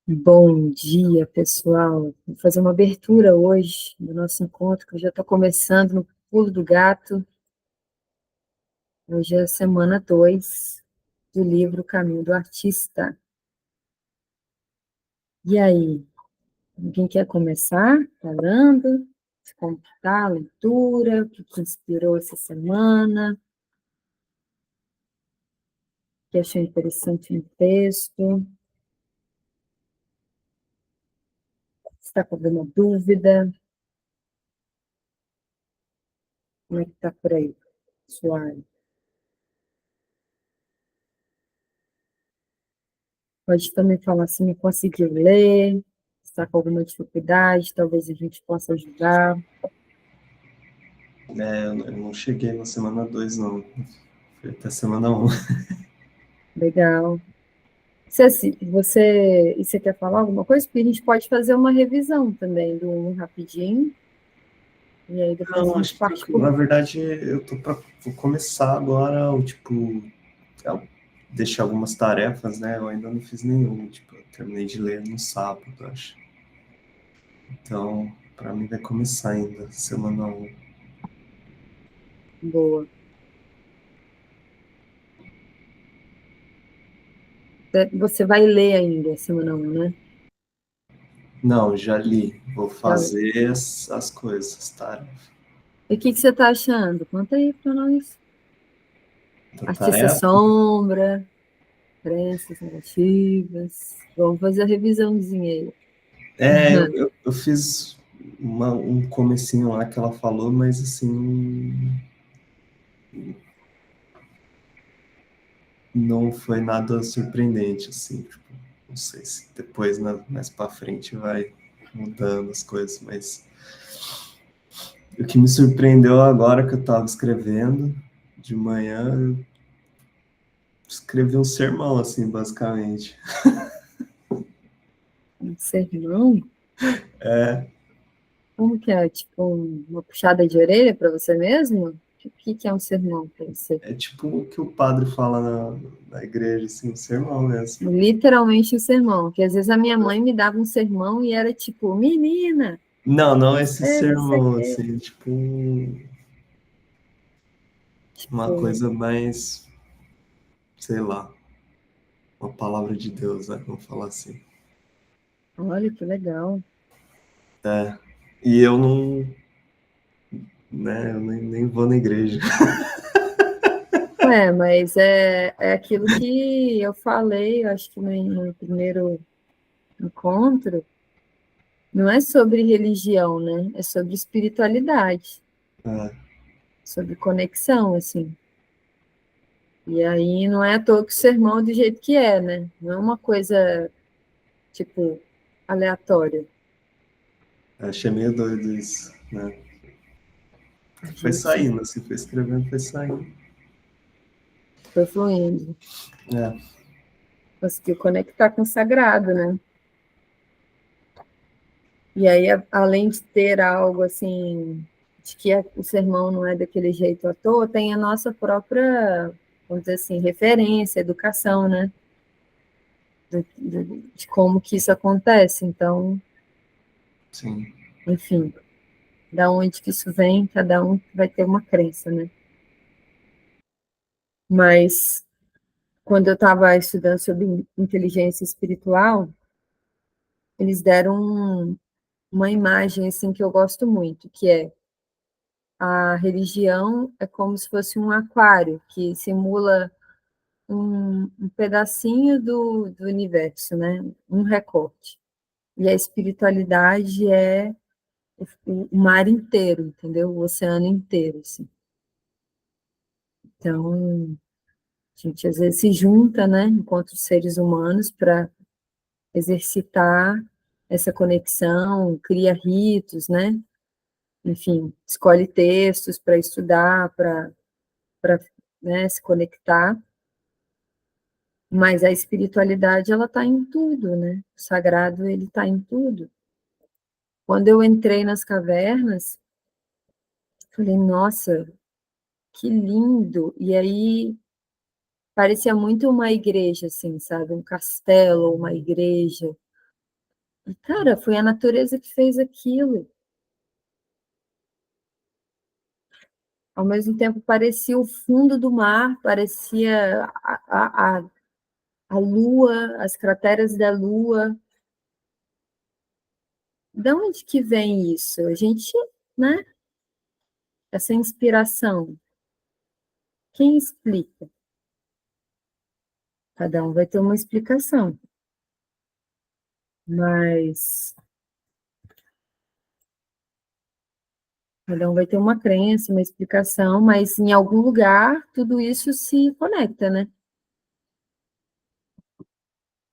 Bom dia, pessoal. Vou fazer uma abertura hoje do nosso encontro, que eu já estou começando no Pulo do Gato. Hoje é a semana 2 do livro Caminho do Artista. E aí, alguém quer começar falando? Como que tá a leitura? O que te inspirou essa semana? O que achou interessante no texto? Se está com alguma dúvida? Como é que está por aí, pessoal? Pode também falar se não conseguiu ler, se está com alguma dificuldade, talvez a gente possa ajudar. Eu não cheguei na semana 2 não. Foi até semana 1. Legal. E você quer falar alguma coisa? Porque a gente pode fazer uma revisão também do um rapidinho, e aí depois a Não, gente acho parte que, por... na verdade, vou começar agora, eu deixei algumas tarefas, né? Eu ainda não fiz nenhuma, eu terminei de ler no sábado, acho. Então, para mim vai começar ainda, semana 1. Boa. Você vai ler ainda, semana 1, né? Não, já li. Vou Já... fazer as coisas, as tarefas. E o que você está achando? Conta aí para nós. Da Artista tarefa? Sombra, crenças negativas. Vamos fazer a revisãozinha aí. Eu fiz um comecinho lá que ela falou, mas assim, não foi nada surpreendente, assim, não sei se depois, mais pra frente, vai mudando as coisas, mas o que me surpreendeu agora que eu tava escrevendo, de manhã, eu escrevi um sermão, assim, basicamente. Um sermão? Como que é? Tipo, uma puxada de orelha para você mesmo? O que é um sermão para você? É tipo o que o padre fala na igreja, assim, um sermão mesmo. Literalmente um sermão, que às vezes a minha mãe me dava um sermão e era tipo, menina, Não esse você sermão, quer. assim, tipo, uma Tipo, coisa mais, sei lá, uma palavra de Deus, né? Vamos falar assim. olha que legal. É. E eu não, né, eu nem vou na igreja. Ué, mas é aquilo que eu falei, eu acho que no primeiro encontro, não é sobre religião, né? É sobre espiritualidade, É, sobre conexão, assim. E aí não é à toa que o sermão é do jeito que é, né? Não é uma coisa, tipo, aleatória. achei meio doido isso, né? A Foi gente saindo, assim, foi escrevendo, foi saindo. foi fluindo, É, conseguiu conectar com o sagrado, né? E aí, além de ter algo assim, de que o sermão não é daquele jeito à toa, tem a nossa própria, vamos dizer assim, referência, educação, né? De como que isso acontece. Então, sim. enfim, da onde que isso vem, cada um vai ter uma crença, né? Mas quando eu estava estudando sobre inteligência espiritual, eles deram uma imagem assim que eu gosto muito, que é a religião é como se fosse um aquário que simula um pedacinho do universo, né? Um recorte. E a espiritualidade é o mar inteiro, entendeu? O oceano inteiro, assim. Então, a gente às vezes se junta, né, enquanto seres humanos, para exercitar essa conexão, cria ritos, né? Enfim, escolhe textos para estudar, para né, se conectar. Mas a espiritualidade, ela está em tudo, né? O sagrado, ele está em tudo. Quando eu entrei nas cavernas, falei, nossa, que lindo! E aí parecia muito uma igreja, assim, sabe? Um castelo, uma igreja. E, cara, foi a natureza que fez aquilo. Ao mesmo tempo, parecia o fundo do mar, parecia a lua, as crateras da lua. De onde que vem isso? A gente, né? Essa inspiração. Quem explica? Cada um vai ter uma explicação. Mas cada um vai ter uma crença, uma explicação, mas em algum lugar tudo isso se conecta, né?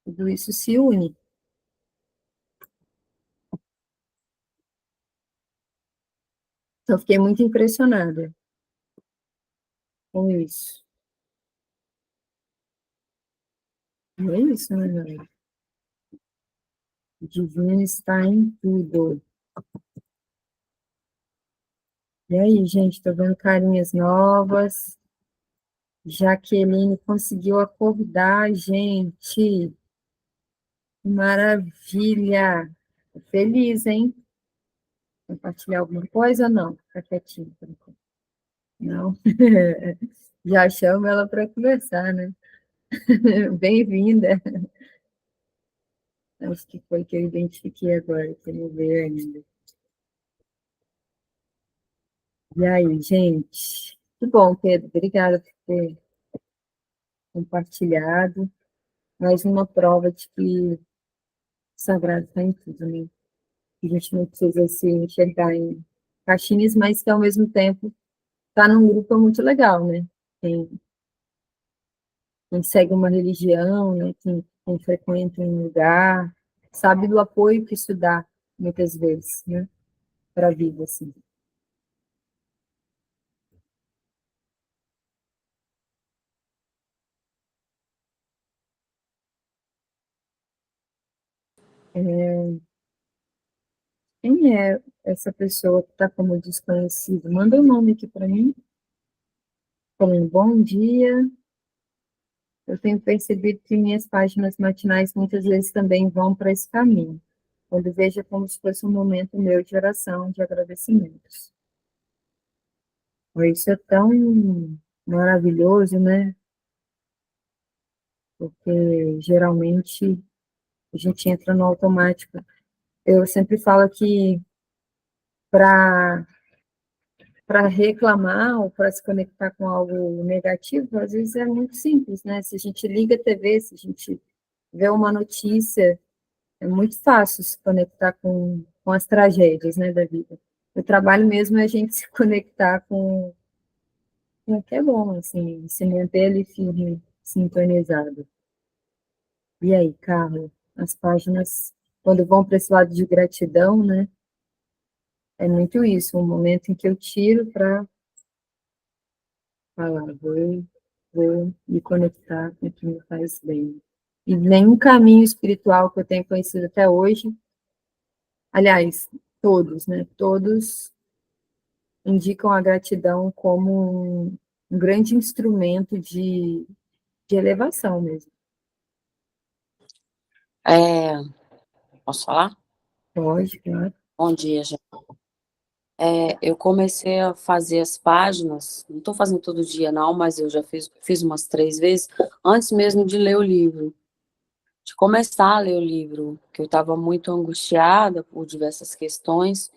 Tudo isso se une. Então, fiquei muito impressionada com isso. E é isso, né, galera? O divino está em tudo. E aí, gente, tô vendo carinhas novas. Jaqueline conseguiu acordar, gente. Maravilha. Tô feliz, hein? Compartilhar alguma coisa ou não? Fica quietinho por enquanto. Não? Já chamo ela para conversar, né? Bem-vinda. Acho que foi que eu identifiquei agora, que não veio ainda. E aí, gente? Que bom, Pedro. Obrigada por ter compartilhado. Mais uma prova de que o sagrado está em tudo, né? A gente não precisa se enxergar em caixinhas, mas que, ao mesmo tempo, está num grupo muito legal, né? Quem segue uma religião, né? Quem frequenta um lugar, sabe do apoio que isso dá, muitas vezes, né? Para a vida, assim. Quem é essa pessoa que está como desconhecido? Manda o nome aqui para mim. Falando, bom dia. Eu tenho percebido que minhas páginas matinais muitas vezes também vão para esse caminho, quando vejo é como se fosse um momento meu de oração, de agradecimentos. Isso é tão maravilhoso, né? Porque geralmente a gente entra no automático. Eu sempre falo que para reclamar ou para se conectar com algo negativo, às vezes é muito simples, né? Se a gente liga a TV, se a gente vê uma notícia, é muito fácil se conectar com as tragédias, né, da vida. O trabalho mesmo é a gente se conectar com o que é bom, assim, se manter ali firme, sintonizado. E aí, Carla, as páginas, quando vão para esse lado de gratidão, né, é muito isso, um momento em que eu tiro para falar, vou me conectar com o que me faz bem. E nenhum caminho espiritual que eu tenho conhecido até hoje, aliás, todos, né, todos indicam a gratidão como um grande instrumento de elevação mesmo. Posso falar? Pode, claro. Bom dia, gente. Eu comecei a fazer as páginas, não estou fazendo todo dia não, mas eu já fiz umas 3 vezes, antes mesmo de ler o livro, de começar a ler o livro, que eu estava muito angustiada por diversas questões,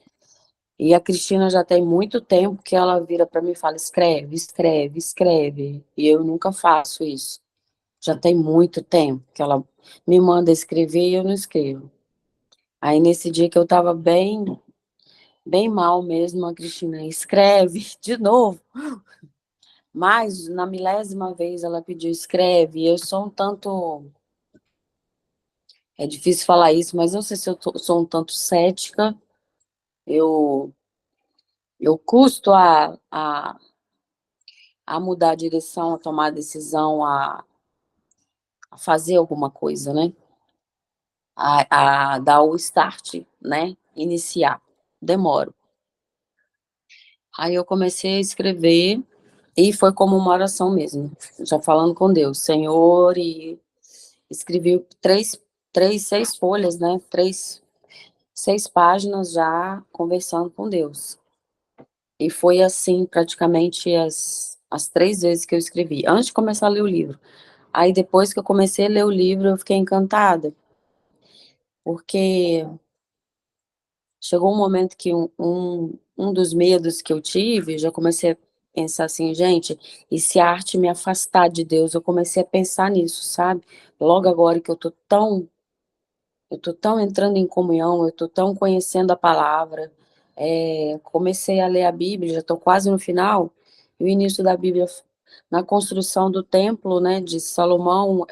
e a Cristina já tem muito tempo que ela vira para mim e fala, escreve, escreve, escreve, e eu nunca faço isso. Já tem muito tempo que ela me manda escrever e eu não escrevo. Aí nesse dia que eu estava bem mal mesmo, a Cristina escreve de novo. Mas na milésima vez ela pediu escreve, e eu sou um tanto, é difícil falar isso, mas não sei se sou um tanto cética, eu, eu custo a mudar a direção, a tomar a decisão, a fazer alguma coisa, né? A dar o start, né? Iniciar. Demoro. Aí eu comecei a escrever, e foi como uma oração mesmo, já falando com Deus, Senhor, e escrevi 6 folhas, né? 6 páginas já conversando com Deus. E foi assim, praticamente, as 3 vezes que eu escrevi, antes de começar a ler o livro. Aí, depois que eu comecei a ler o livro, eu fiquei encantada, porque chegou um momento que um dos medos que eu tive, eu já comecei a pensar assim: "Gente, e se a arte me afastar de Deus?". Eu comecei a pensar nisso, sabe. Logo agora que eu tô tão entrando em comunhão, eu tô tão conhecendo a palavra, comecei a ler a Bíblia, já estou quase no final, e o início da Bíblia na construção do templo, né, de Salomão,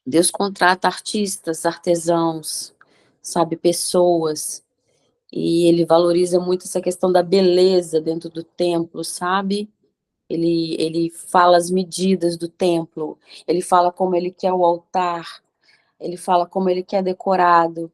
Deus contrata artistas, artesãos, sabe, pessoas, e ele valoriza muito essa questão da beleza dentro do templo, sabe. Ele fala as medidas do templo, ele fala como ele quer o altar, ele fala como ele quer decorado.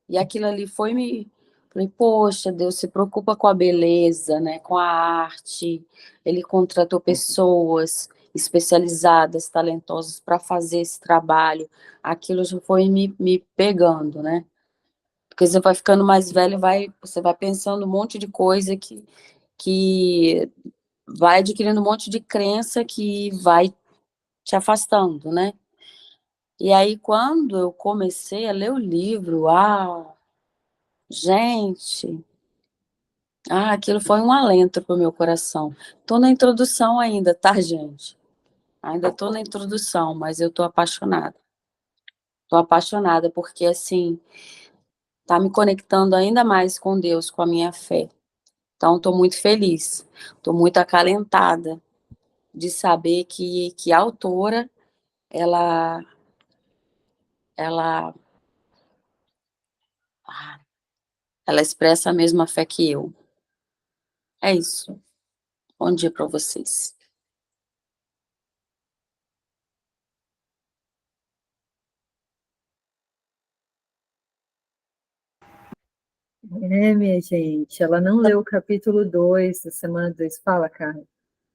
E aquilo ali foi me falei: "Poxa, Deus se preocupa com a beleza, né, com a arte". Ele contratou pessoas especializadas, talentosas para fazer esse trabalho. Aquilo já foi me pegando, né. Porque você vai ficando mais velho e você vai pensando um monte de coisa que vai adquirindo um monte de crença que vai te afastando, né. E aí quando eu comecei a ler o livro, uau, gente, aquilo foi um alento para o meu coração. Tô na introdução ainda, tá, gente? Ainda tô na introdução, mas eu tô apaixonada. Tô apaixonada porque, assim, tá me conectando ainda mais com Deus, com a minha fé. Então tô muito feliz, tô muito acalentada de saber que a autora, ela ela ah, ela expressa a mesma fé que eu. É isso. Bom dia para vocês. Minha gente, ela não leu o capítulo 2 da semana 2. Fala, Carla.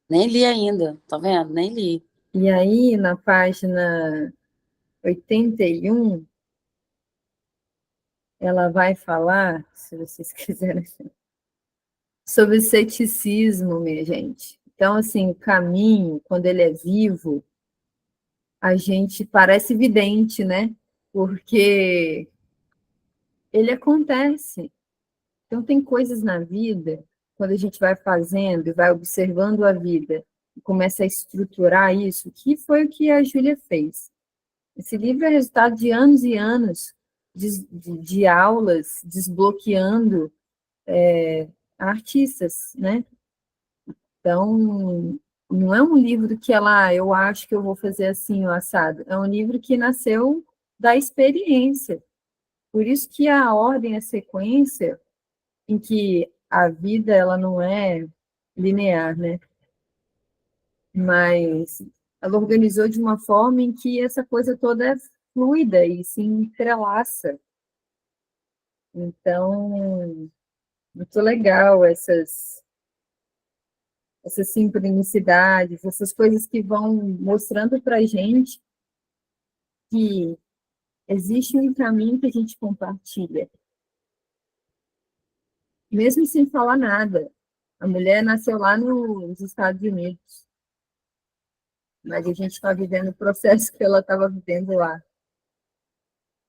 Nem li ainda, tá vendo? Nem li. E aí, na página 81, ela vai falar, se vocês quiserem, sobre ceticismo, minha gente. Então, assim, o caminho, quando ele é vivo, a gente parece evidente, né? Porque ele acontece. Então, tem coisas na vida, quando a gente vai fazendo e vai observando a vida, e começa a estruturar isso, que foi o que a Júlia fez. Esse livro é resultado de anos e anos de aulas desbloqueando artistas, né? Então, não é um livro que eu acho que eu vou fazer assim, o assado. É um livro que nasceu da experiência. Por isso que a ordem, a sequência, em que a vida ela não é linear, né? Mas ela organizou de uma forma em que essa coisa toda é fluida e se entrelaça. Então, muito legal essas sincronicidades, essas coisas que vão mostrando para a gente que existe um caminho que a gente compartilha, mesmo sem falar nada. A mulher nasceu lá nos Estados Unidos, mas a gente está vivendo o processo que ela estava vivendo lá.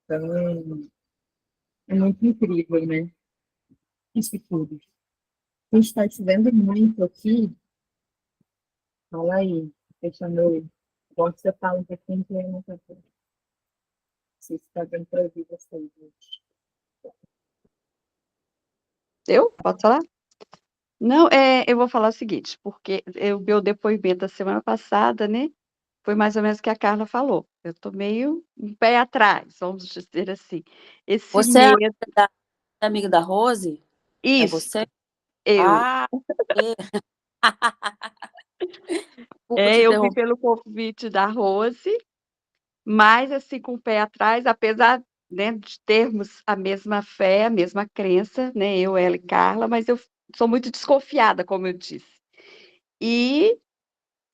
Então, é muito incrível, né? Isso tudo. A gente está te vendo muito aqui. Fala aí, fechando. Bom que você fala um pouquinho que eu não estou. Você está vendo para ouvir você, gente. Eu? Posso falar? Não, eu vou falar o seguinte, porque meu depoimento da semana passada, né, foi mais ou menos o que a Carla falou. Eu estou meio um pé atrás, vamos dizer assim. Esse Você é medo. amiga da Rose? É Isso, você? eu. Ah, é. Desculpa te Eu vim interromper. pelo convite da Rose, mas assim, com o pé atrás, apesar, né, de termos a mesma fé, a mesma crença, né, eu, ela e Carla, mas eu sou muito desconfiada, como eu disse. E,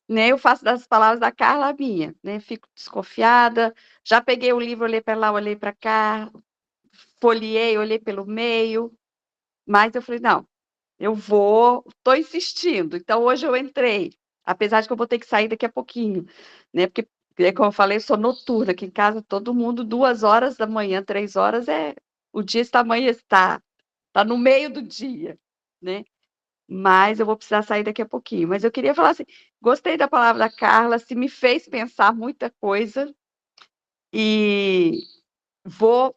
né, eu faço das palavras da Carla a minha, né, fico desconfiada, já peguei o livro, olhei para lá, olhei para cá, folheei, olhei pelo meio, mas eu falei, não, estou insistindo. Então, hoje eu entrei, apesar de que eu vou ter que sair daqui a pouquinho, né? Porque, como eu falei, eu sou noturna, aqui em casa todo mundo, 2 horas da manhã, 3 horas, o dia está está no meio do dia, né? Mas eu vou precisar sair daqui a pouquinho. Mas eu queria falar assim, gostei da palavra da Carla, se me fez pensar muita coisa, e vou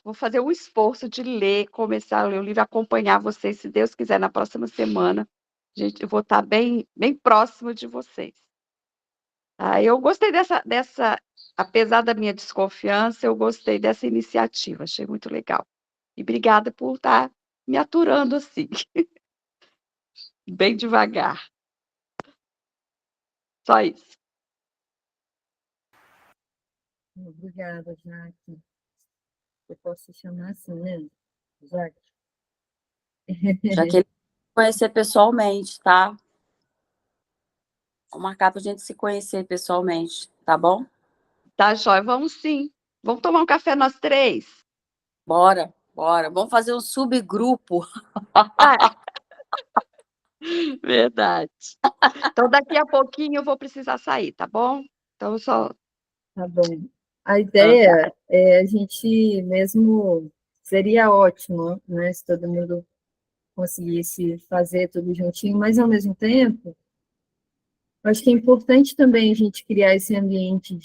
vou fazer um esforço de ler, começar a ler o livro, acompanhar vocês, se Deus quiser, na próxima semana, gente, eu vou estar bem, bem próximo de vocês. Eu gostei apesar da minha desconfiança, eu gostei dessa iniciativa, achei muito legal. E obrigada por estar me aturando assim, bem devagar. Só isso. Obrigada, Jaque. Eu posso te chamar assim, né? Jaque. Já queria conhecer pessoalmente, tá? Vou marcar pra gente se conhecer pessoalmente, tá bom? Tá, jóia? Vamos sim. Vamos tomar um café nós três? Bora, bora. Vamos fazer um subgrupo. Verdade. Então, daqui a pouquinho eu vou precisar sair, tá bom? Então, só... Tá bom. A ideia é a gente mesmo... Seria ótimo, né? Se todo mundo conseguisse fazer tudo juntinho, mas, ao mesmo tempo, acho que é importante também a gente criar esse ambiente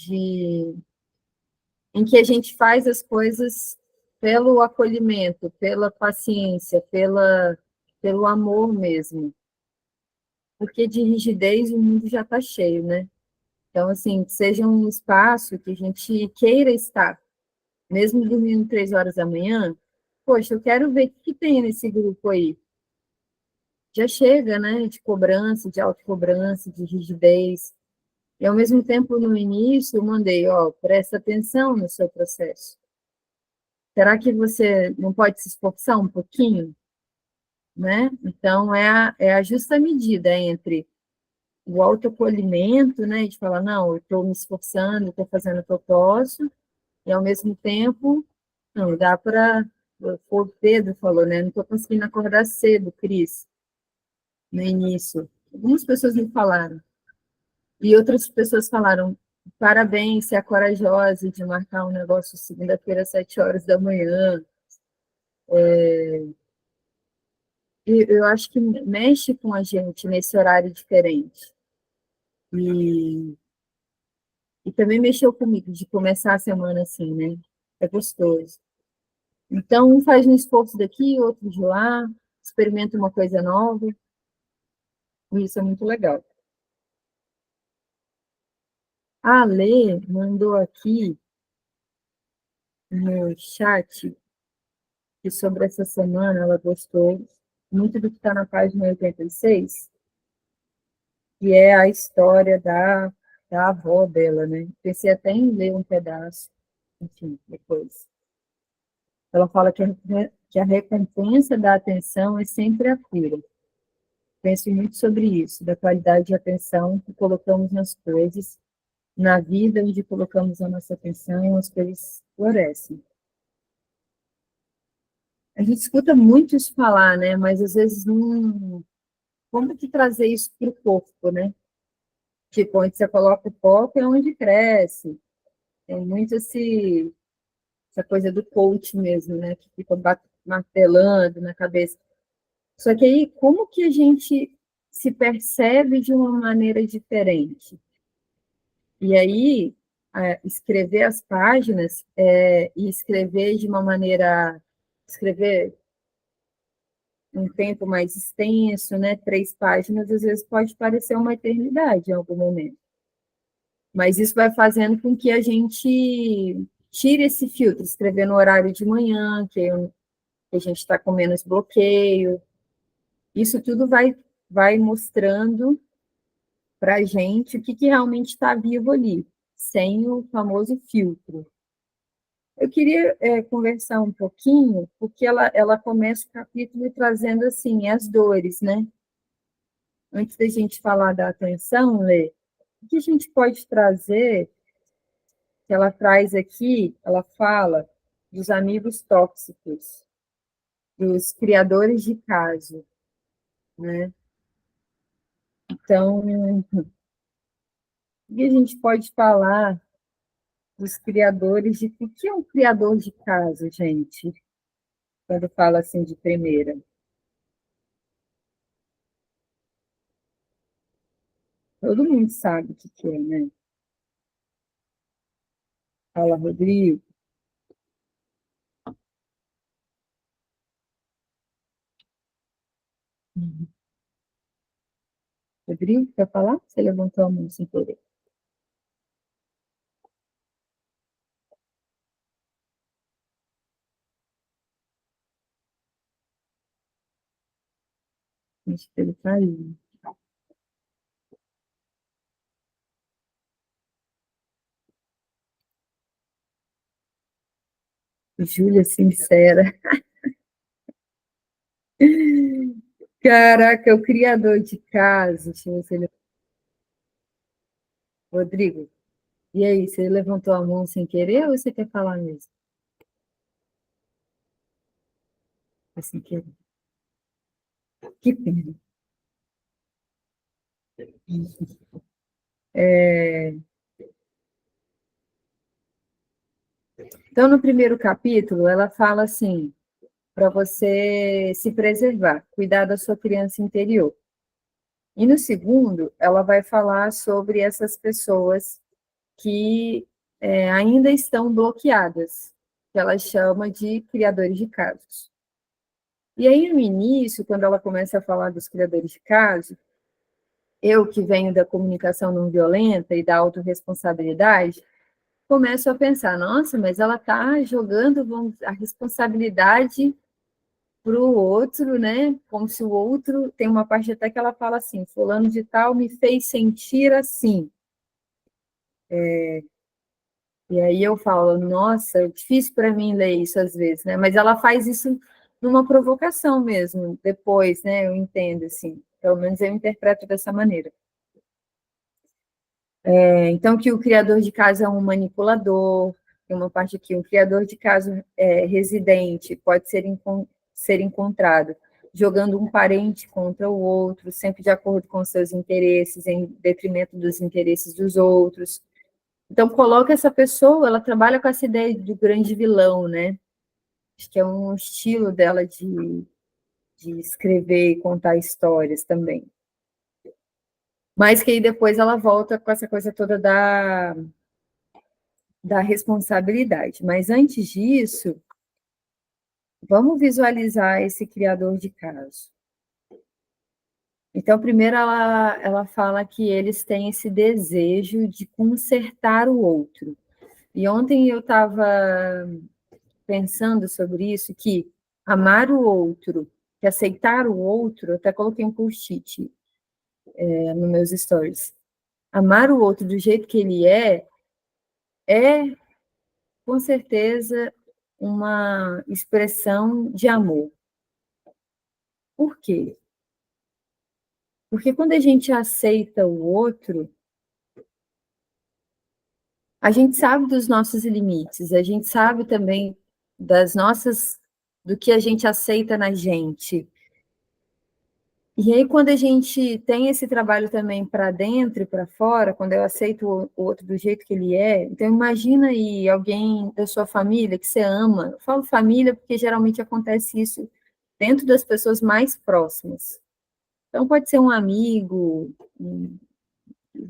em que a gente faz as coisas pelo acolhimento, pela paciência, pelo amor mesmo. Porque de rigidez o mundo já está cheio, né? Então, assim, que seja um espaço que a gente queira estar, mesmo dormindo 3 horas da manhã, poxa, eu quero ver o que tem nesse grupo aí. Já chega, né, de cobrança, de autocobrança, de rigidez. E, ao mesmo tempo, no início, eu mandei, presta atenção no seu processo. Será que você não pode se esforçar um pouquinho? Né? Então, é a justa medida entre o autoacolhimento, né, de falar, não, eu estou me esforçando, estou fazendo o que eu posso, e, ao mesmo tempo, não, dá para... O Pedro falou, né, não estou conseguindo acordar cedo, Cris, no início. Algumas pessoas me falaram. E outras pessoas falaram, parabéns, você é corajosa de marcar um negócio segunda-feira às 7 horas da manhã. E eu acho que mexe com a gente nesse horário diferente. E também mexeu comigo de começar a semana assim, né? É gostoso. Então, um faz um esforço daqui, outro de lá, experimenta uma coisa nova, e isso é muito legal. A Lê mandou aqui no chat que sobre essa semana ela gostou muito do que está na página 86, que é a história da avó dela, né? Pensei até em ler um pedaço, enfim, depois. Ela fala que a recompensa da atenção é sempre a cura. Penso muito sobre isso, da qualidade de atenção que colocamos nas coisas, na vida onde colocamos a nossa atenção, as coisas florescem. A gente escuta muito isso falar, né? Mas às vezes não... Como que trazer isso para o corpo, né? Tipo, onde você coloca o foco é onde cresce. Tem muito essa coisa do coach mesmo, né? Que fica martelando na cabeça. Só que aí, como que a gente se percebe de uma maneira diferente? E aí, escrever as páginas e escrever de uma maneira... Escrever um tempo mais extenso, né? 3 páginas, às vezes pode parecer uma eternidade em algum momento. Mas isso vai fazendo com que a gente tire esse filtro, escrever no horário de manhã, que a gente está com menos bloqueio. Isso tudo vai mostrando para a gente o que realmente está vivo ali, sem o famoso filtro. Eu queria conversar um pouquinho, porque ela começa o capítulo trazendo assim, as dores, né? Antes da gente falar da atenção, Lê, o que a gente pode trazer, que ela traz aqui, ela fala dos amigos tóxicos, dos criadores de caso, né? Então, o que a gente pode falar dos criadores de... O que é um criador de caso, gente? Quando fala assim de primeira. Todo mundo sabe o que é, né? Fala, Rodrigo. Rodrigo, quer falar? Você levantou a mão sem querer. Acho que ele caiu. Júlia sincera. Caraca, o criador de casos. Rodrigo, e aí, você levantou a mão sem querer ou você quer falar mesmo? Foi sem querer. Que pena. Então, no primeiro capítulo, ela fala assim, para você se preservar, cuidar da sua criança interior. E no segundo, ela vai falar sobre essas pessoas que ainda estão bloqueadas, que ela chama de criadores de casos. E aí, no início, quando ela começa a falar dos criadores de casos, eu, que venho da comunicação não violenta e da autorresponsabilidade, começo a pensar, nossa, mas ela está jogando a responsabilidade para o outro, né? Como se o outro, tem uma parte até que ela fala assim, fulano de tal me fez sentir assim. E aí eu falo, nossa, é difícil para mim ler isso às vezes, né? Mas ela faz isso numa provocação mesmo, depois, né? Eu entendo, assim, pelo menos eu interpreto dessa maneira. Então, que o criador de casa é um manipulador, tem uma parte aqui, o criador de casa residente pode ser encontrado jogando um parente contra o outro, sempre de acordo com seus interesses, em detrimento dos interesses dos outros. Então, coloca essa pessoa, ela trabalha com essa ideia do grande vilão, né? Acho que é um estilo dela de escrever e contar histórias também. Mas que aí depois ela volta com essa coisa toda da responsabilidade. Mas antes disso, vamos visualizar esse criador de caso. Então, primeiro ela fala que eles têm esse desejo de consertar o outro. E ontem eu estava pensando sobre isso, que amar o outro, que aceitar o outro, até coloquei um post-it nos meus stories. Amar o outro do jeito que ele é com certeza uma expressão de amor. Por quê? Porque quando a gente aceita o outro, a gente sabe dos nossos limites, a gente sabe também do que a gente aceita na gente. E aí, quando a gente tem esse trabalho também para dentro e para fora, quando eu aceito o outro do jeito que ele é, então imagina aí alguém da sua família que você ama. Eu falo família porque geralmente acontece isso dentro das pessoas mais próximas. Então, pode ser um amigo,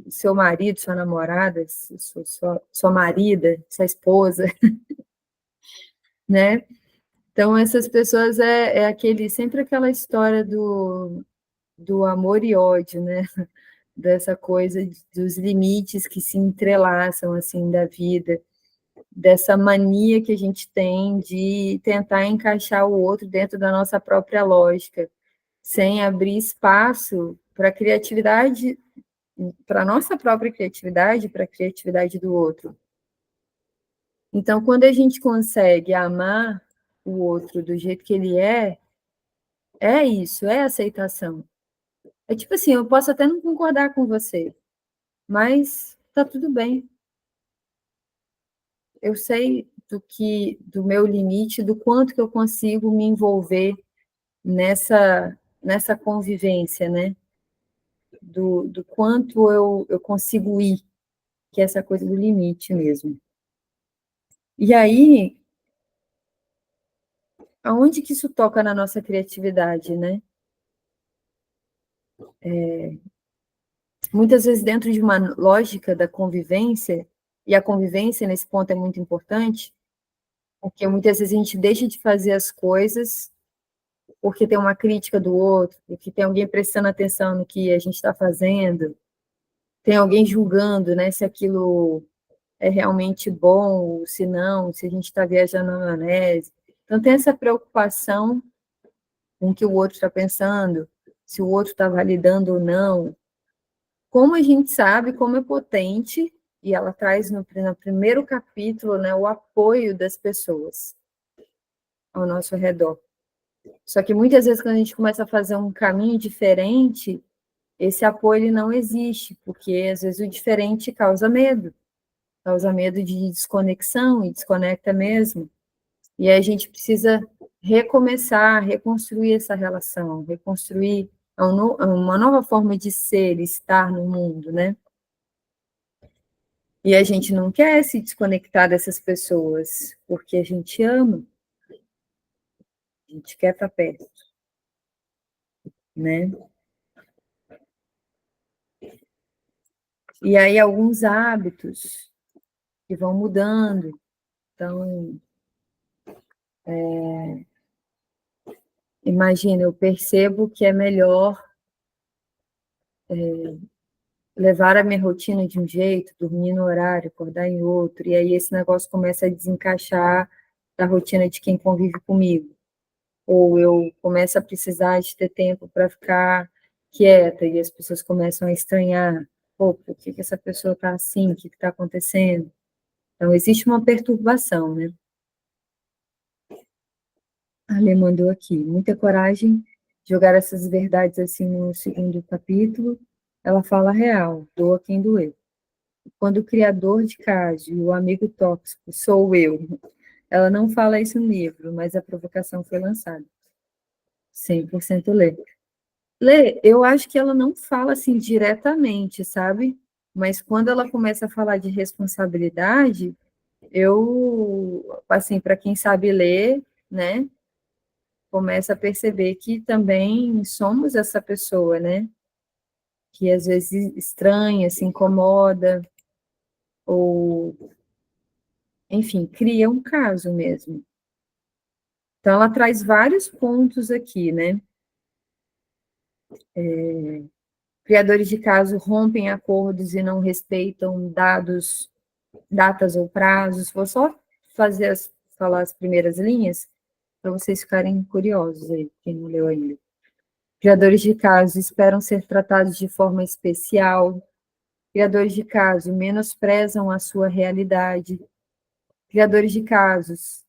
seu marido, sua namorada, sua marida, sua esposa, né? Então, essas pessoas sempre aquela história do amor e ódio, né? Dessa coisa dos limites que se entrelaçam, assim, da vida, dessa mania que a gente tem de tentar encaixar o outro dentro da nossa própria lógica, sem abrir espaço para a criatividade, para a nossa própria criatividade, para a criatividade do outro. Então, quando a gente consegue amar o outro do jeito que ele é isso, é aceitação. É tipo assim, eu posso até não concordar com você, mas tá tudo bem. Eu sei do meu limite, do quanto que eu consigo me envolver nessa convivência, né? Do quanto eu consigo ir, que é essa coisa do limite mesmo. E aí, aonde que isso toca na nossa criatividade, né? Muitas vezes dentro de uma lógica da convivência, e a convivência nesse ponto é muito importante, porque muitas vezes a gente deixa de fazer as coisas porque tem uma crítica do outro, porque tem alguém prestando atenção no que a gente está fazendo, tem alguém julgando, né, se aquilo é realmente bom, ou se não, se a gente está viajando na maionese. Então, tem essa preocupação com o que o outro está pensando, se o outro está validando ou não. Como a gente sabe, como é potente, e ela traz no primeiro capítulo, né, o apoio das pessoas ao nosso redor. Só que muitas vezes, quando a gente começa a fazer um caminho diferente, esse apoio ele não existe, porque às vezes o diferente causa medo de desconexão, e desconecta mesmo. E aí a gente precisa recomeçar, reconstruir essa relação, reconstruir uma nova forma de ser, estar no mundo, né? E a gente não quer se desconectar dessas pessoas, porque a gente ama, a gente quer estar perto, né? E aí alguns hábitos que vão mudando. Então, imagina, eu percebo que é melhor levar a minha rotina de um jeito, dormir no horário, acordar em outro, e aí esse negócio começa a desencaixar da rotina de quem convive comigo. Ou eu começo a precisar de ter tempo para ficar quieta, e as pessoas começam a estranhar, pô, por que essa pessoa está assim, o que está acontecendo? Então, existe uma perturbação, né? A Lê mandou aqui, muita coragem, jogar essas verdades assim no segundo capítulo, ela fala real, doa quem doer. Quando o criador de caso e o amigo tóxico sou eu, ela não fala isso no livro, mas a provocação foi lançada. 100% Lê. Lê, eu acho que ela não fala assim diretamente, sabe? Mas quando ela começa a falar de responsabilidade, eu, assim, para quem sabe ler, né, começa a perceber que também somos essa pessoa, né? Que às vezes estranha, se incomoda, ou, enfim, cria um caso mesmo. Então, ela traz vários pontos aqui, né? Criadores de caso rompem acordos e não respeitam datas ou prazos. Vou só falar as primeiras linhas, para vocês ficarem curiosos aí, quem não leu ainda. Criadores de casos esperam ser tratados de forma especial. Criadores de casos menosprezam a sua realidade. Criadores de casos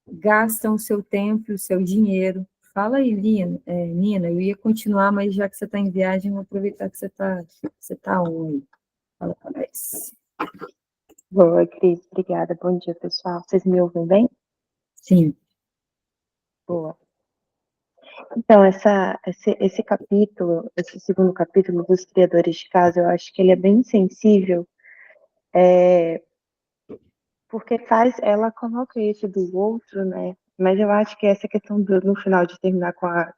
gastam o seu tempo e o seu dinheiro. Fala aí, Nina, eu ia continuar, mas já que você está em viagem, vou aproveitar que você tá on. Fala para nós. Boa, Cris, obrigada. Bom dia, pessoal. Vocês me ouvem bem? Sim. Boa. Então, esse capítulo, esse segundo capítulo dos criadores de casa, eu acho que ele é bem sensível, porque ela coloca isso do outro, né? Mas eu acho que essa questão no final de terminar com a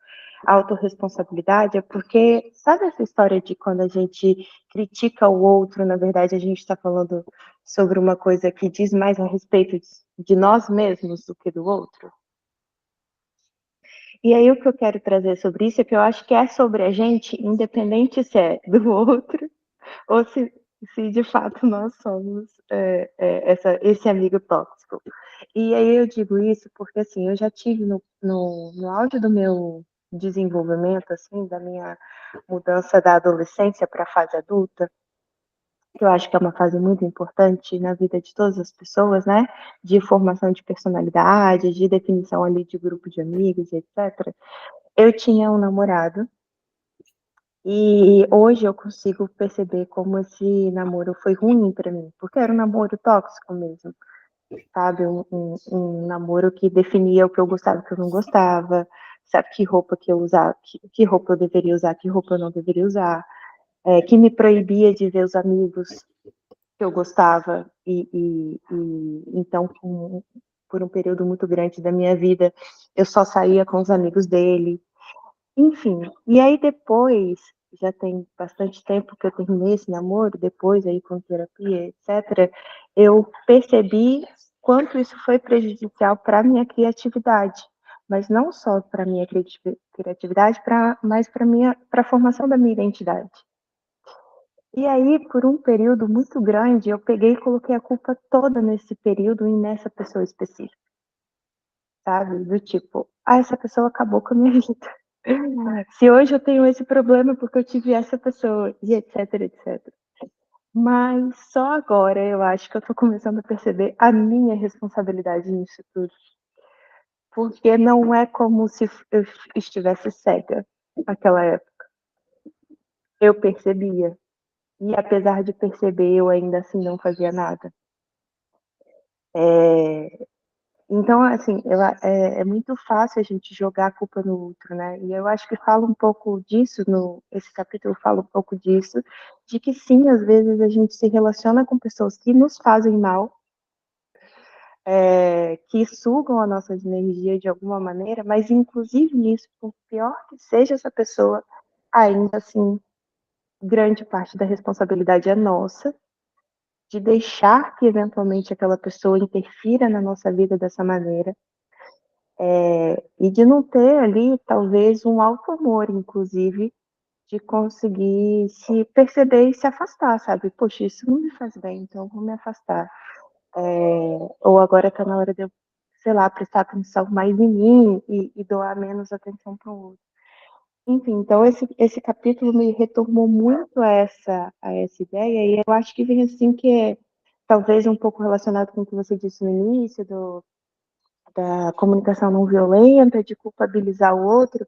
autorresponsabilidade é porque, sabe essa história de quando a gente critica o outro, na verdade a gente está falando sobre uma coisa que diz mais a respeito de nós mesmos do que do outro? E aí o que eu quero trazer sobre isso é que eu acho que é sobre a gente, independente se é do outro ou se de fato nós somos esse amigo tóxico. E aí eu digo isso porque, assim, eu já tive no auge do meu desenvolvimento, assim, da minha mudança da adolescência para a fase adulta, que eu acho que é uma fase muito importante na vida de todas as pessoas, né? De formação de personalidade, de definição ali de grupo de amigos, etc. Eu tinha um namorado e hoje eu consigo perceber como esse namoro foi ruim para mim, porque era um namoro tóxico mesmo. sabe? Um namoro que definia o que eu gostava e o que eu não gostava, sabe? Que roupa que eu usava, que roupa eu deveria usar, que roupa eu não deveria usar, que me proibia de ver os amigos que eu gostava, então, por um período muito grande da minha vida, eu só saía com os amigos dele, enfim. E aí depois, já tem bastante tempo que eu terminei esse namoro, depois aí com terapia, etc., eu percebi quanto isso foi prejudicial para a minha criatividade, mas não só para a minha criatividade, mas para a formação da minha identidade. E aí, por um período muito grande, eu peguei e coloquei a culpa toda nesse período e nessa pessoa específica, sabe? Do tipo, essa pessoa acabou com a minha vida. Se hoje eu tenho esse problema é porque eu tive essa pessoa, e etc, etc. Mas só agora eu acho que eu tô começando a perceber a minha responsabilidade nisso tudo. Porque não é como se eu estivesse cega naquela época. Eu percebia. E apesar de perceber, eu ainda assim não fazia nada. Então, assim, é muito fácil a gente jogar a culpa no outro, né? E eu acho que fala um pouco disso, esse capítulo fala um pouco disso, de que sim, às vezes a gente se relaciona com pessoas que nos fazem mal, que sugam a nossa energia de alguma maneira, mas inclusive nisso, por pior que seja essa pessoa, ainda assim, grande parte da responsabilidade é nossa, de deixar que eventualmente aquela pessoa interfira na nossa vida dessa maneira, e de não ter ali, talvez, um auto-amor, inclusive, de conseguir se perceber e se afastar, sabe? Poxa, isso não me faz bem, então eu vou me afastar. Ou agora está na hora de eu, sei lá, prestar atenção mais em mim e doar menos atenção para o outro. Enfim, então esse capítulo me retomou muito a essa ideia, e eu acho que vem assim que é talvez um pouco relacionado com o que você disse no início, da comunicação não violenta, de culpabilizar o outro.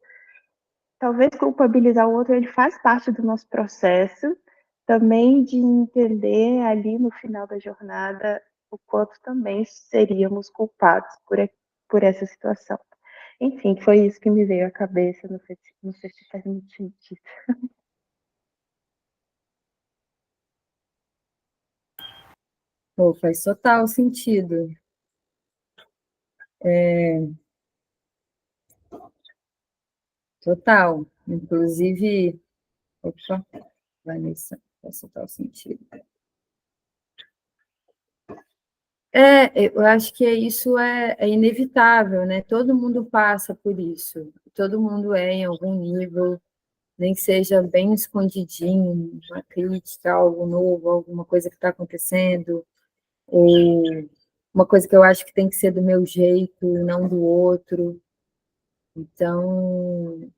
Talvez culpabilizar o outro, ele faz parte do nosso processo, também de entender ali no final da jornada o quanto também seríamos culpados por essa situação. Enfim, foi isso que me veio à cabeça, não sei se faz muito sentido. Pô, faz total sentido. Total. Inclusive, opa, Vanessa, faz total sentido. Eu acho que isso é inevitável, né? Todo mundo passa por isso. Todo mundo é em algum nível, nem que seja bem escondidinho, uma crítica, algo novo, alguma coisa que está acontecendo, ou uma coisa que eu acho que tem que ser do meu jeito e não do outro. Então,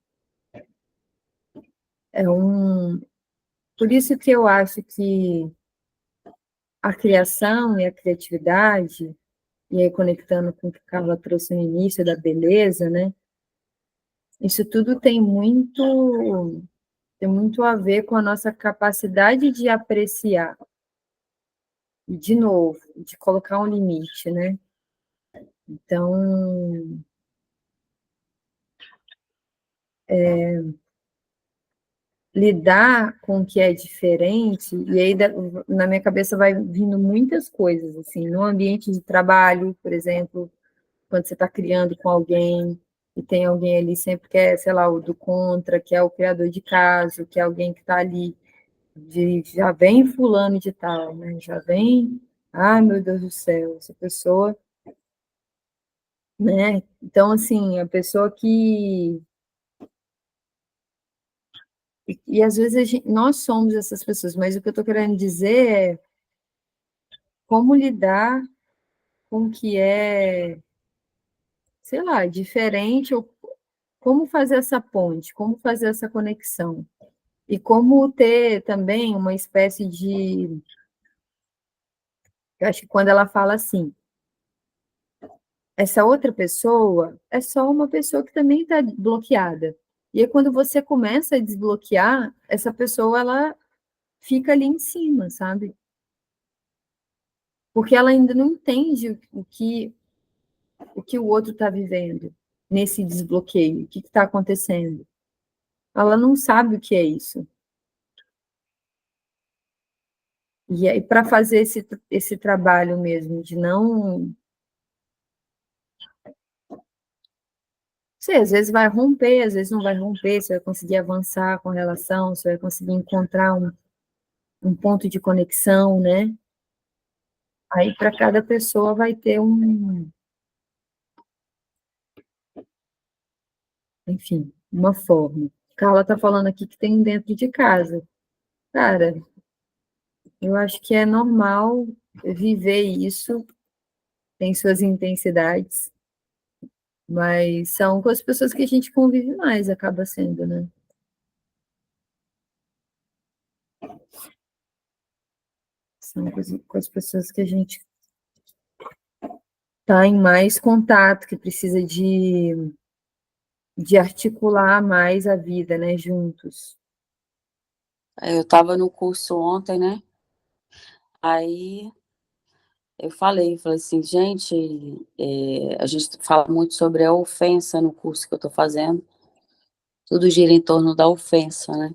por isso que eu acho que a criação e a criatividade, e aí conectando com o que a Carla trouxe no início da beleza, né? Isso tudo tem muito a ver com a nossa capacidade de apreciar. E, de novo, de colocar um limite, né? Então, lidar com o que é diferente, e aí na minha cabeça vai vindo muitas coisas, assim, no ambiente de trabalho, por exemplo, quando você está criando com alguém, e tem alguém ali sempre que é, sei lá, o do contra, que é o criador de caso, que é alguém que está ali, já vem fulano de tal, né? Já vem, ai meu Deus do céu, essa pessoa, né? Então, assim, a pessoa que... E às vezes nós somos essas pessoas, mas o que eu estou querendo dizer é como lidar com o que é, sei lá, diferente, ou como fazer essa ponte, como fazer essa conexão. E como ter também uma espécie de... Eu acho que quando ela fala assim, essa outra pessoa é só uma pessoa que também está bloqueada. E aí, quando você começa a desbloquear, essa pessoa, ela fica ali em cima, sabe? porque ela ainda não entende o que o outro está vivendo nesse desbloqueio, o que está acontecendo. Ela não sabe o que é isso. E aí, para fazer esse trabalho mesmo, de não... Sei, às vezes vai romper, às vezes não vai romper, você vai conseguir avançar com a relação, você vai conseguir encontrar um ponto de conexão, né? Aí, para cada pessoa, vai ter enfim, uma forma. Carla está falando aqui que tem dentro de casa. Cara, eu acho que é normal viver isso, tem suas intensidades, mas são com as pessoas que a gente convive mais, acaba sendo, né? São com as pessoas que a gente está em mais contato, que precisa de articular mais a vida, né, juntos. Eu estava no curso ontem, né? Aí eu falei assim, gente, a gente fala muito sobre a ofensa no curso que eu estou fazendo. Tudo gira em torno da ofensa, né?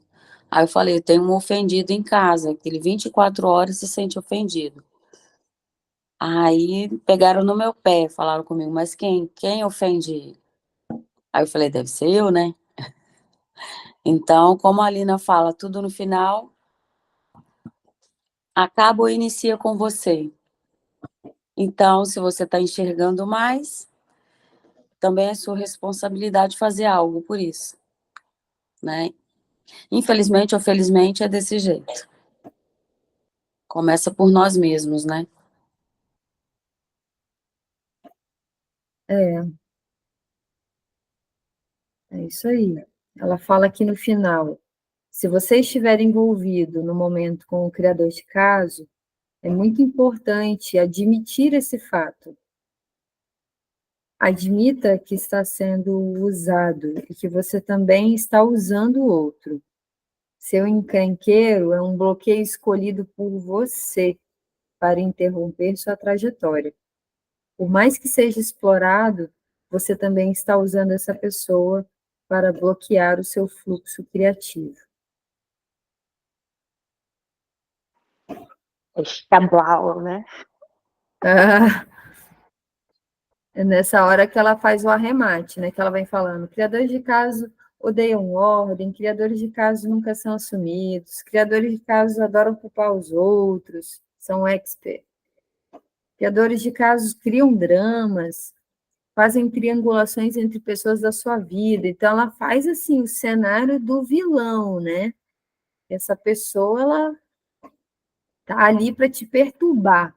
Aí eu falei, tem um ofendido em casa, que ele 24 horas se sente ofendido. Aí pegaram no meu pé, falaram comigo, mas quem ofende ele? Aí eu falei, deve ser eu, né? Então, como a Alina fala, tudo no final, acaba ou inicia com você. Então, se você está enxergando mais, também é sua responsabilidade fazer algo por isso, né? Infelizmente ou felizmente é desse jeito. Começa por nós mesmos, né? É isso aí. Ela fala aqui no final, se você estiver envolvido no momento com o criador de caso, é muito importante admitir esse fato. Admita que está sendo usado e que você também está usando o outro. Seu encrenqueiro é um bloqueio escolhido por você para interromper sua trajetória. Por mais que seja explorado, você também está usando essa pessoa para bloquear o seu fluxo criativo. Establau, né? Ah, é nessa hora que ela faz o arremate, né? Que ela vem falando, criadores de casos odeiam ordem, criadores de casos nunca são assumidos, criadores de casos adoram culpar os outros, são expert. Criadores de casos criam dramas, fazem triangulações entre pessoas da sua vida. Então, ela faz, assim, o cenário do vilão, né? Essa pessoa, ela tá ali para te perturbar.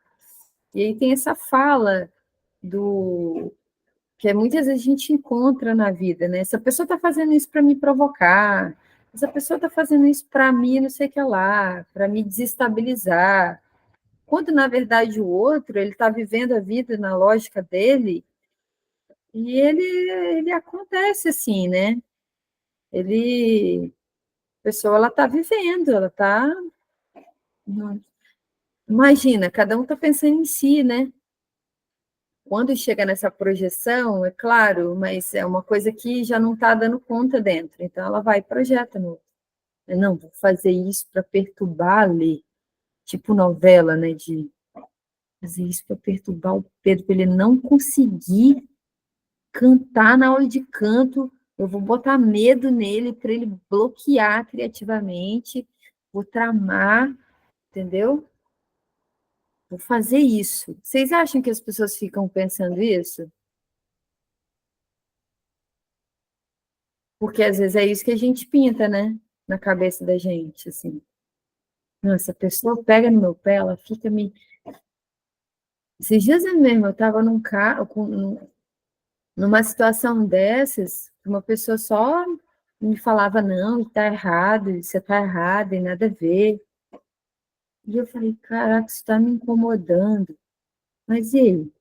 E aí tem essa fala que muitas vezes a gente encontra na vida, né? Essa pessoa está fazendo isso para me provocar, essa pessoa está fazendo isso para mim, não sei o que lá, para me desestabilizar. Quando, na verdade, o outro, ele está vivendo a vida na lógica dele, e ele acontece assim, né? A pessoa, ela está vivendo, ela está... Imagina, cada um está pensando em si, né? Quando chega nessa projeção, é claro, mas é uma coisa que já não está dando conta dentro. Então, ela vai e projeta no... Não, vou fazer isso para perturbar ali, tipo novela, né? De fazer isso para perturbar o Pedro, para ele não conseguir cantar na aula de canto. Eu vou botar medo nele para ele bloquear criativamente, vou tramar, entendeu? Vou fazer isso. Vocês acham que as pessoas ficam pensando isso? Porque às vezes é isso que a gente pinta, né? Na cabeça da gente, assim. Nossa, a pessoa pega no meu pé, ela fica me... Esses dias mesmo, eu estava num carro, numa situação dessas, uma pessoa só me falava, não, está errado, você está errado, e nada a ver. E eu falei, caraca, isso está me incomodando. Mas e aí?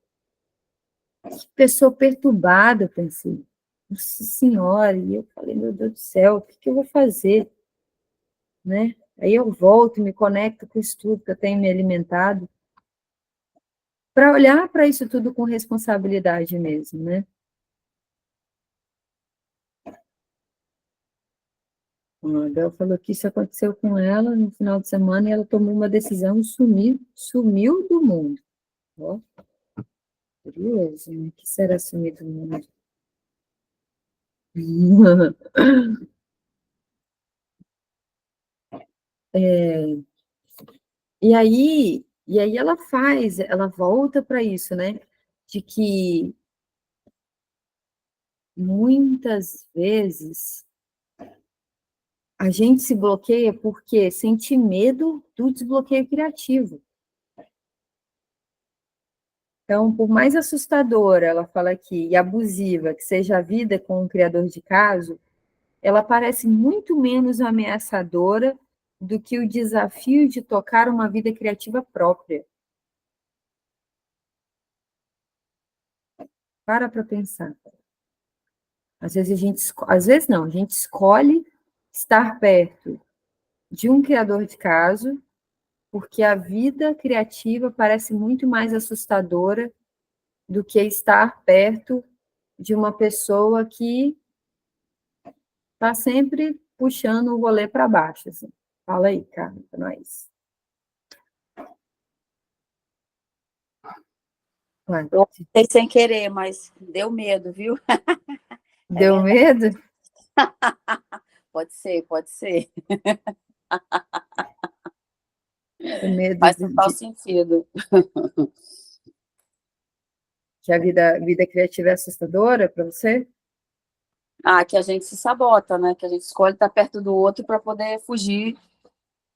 Que pessoa perturbada, eu pensei. Nossa Senhora, e eu falei, meu Deus do céu, o que eu vou fazer? Né? Aí eu volto, me conecto com o estudo que eu tenho me alimentado. para olhar para isso tudo com responsabilidade mesmo, né? A Bel falou que isso aconteceu com ela no final de semana e ela tomou uma decisão e sumiu do mundo. Ó, curioso, né? O que será sumir do mundo? E aí ela volta para isso, né? De que muitas vezes a gente se bloqueia porque sente medo do desbloqueio criativo. Então, por mais assustadora, ela fala aqui, e abusiva que seja a vida com um criador de caso, ela parece muito menos ameaçadora do que o desafio de tocar uma vida criativa própria. Para pensar. Às vezes não, a gente escolhe estar perto de um criador de caso, porque a vida criativa parece muito mais assustadora do que estar perto de uma pessoa que está sempre puxando o rolê para baixo. Assim. Fala aí, Carla, para nós. Eu sei sem querer, mas deu medo, viu? Deu medo? Pode ser, pode ser. Medo Faz total sentido. Que a vida criativa é assustadora para você? Que a gente se sabota, né? Que a gente escolhe estar perto do outro para poder fugir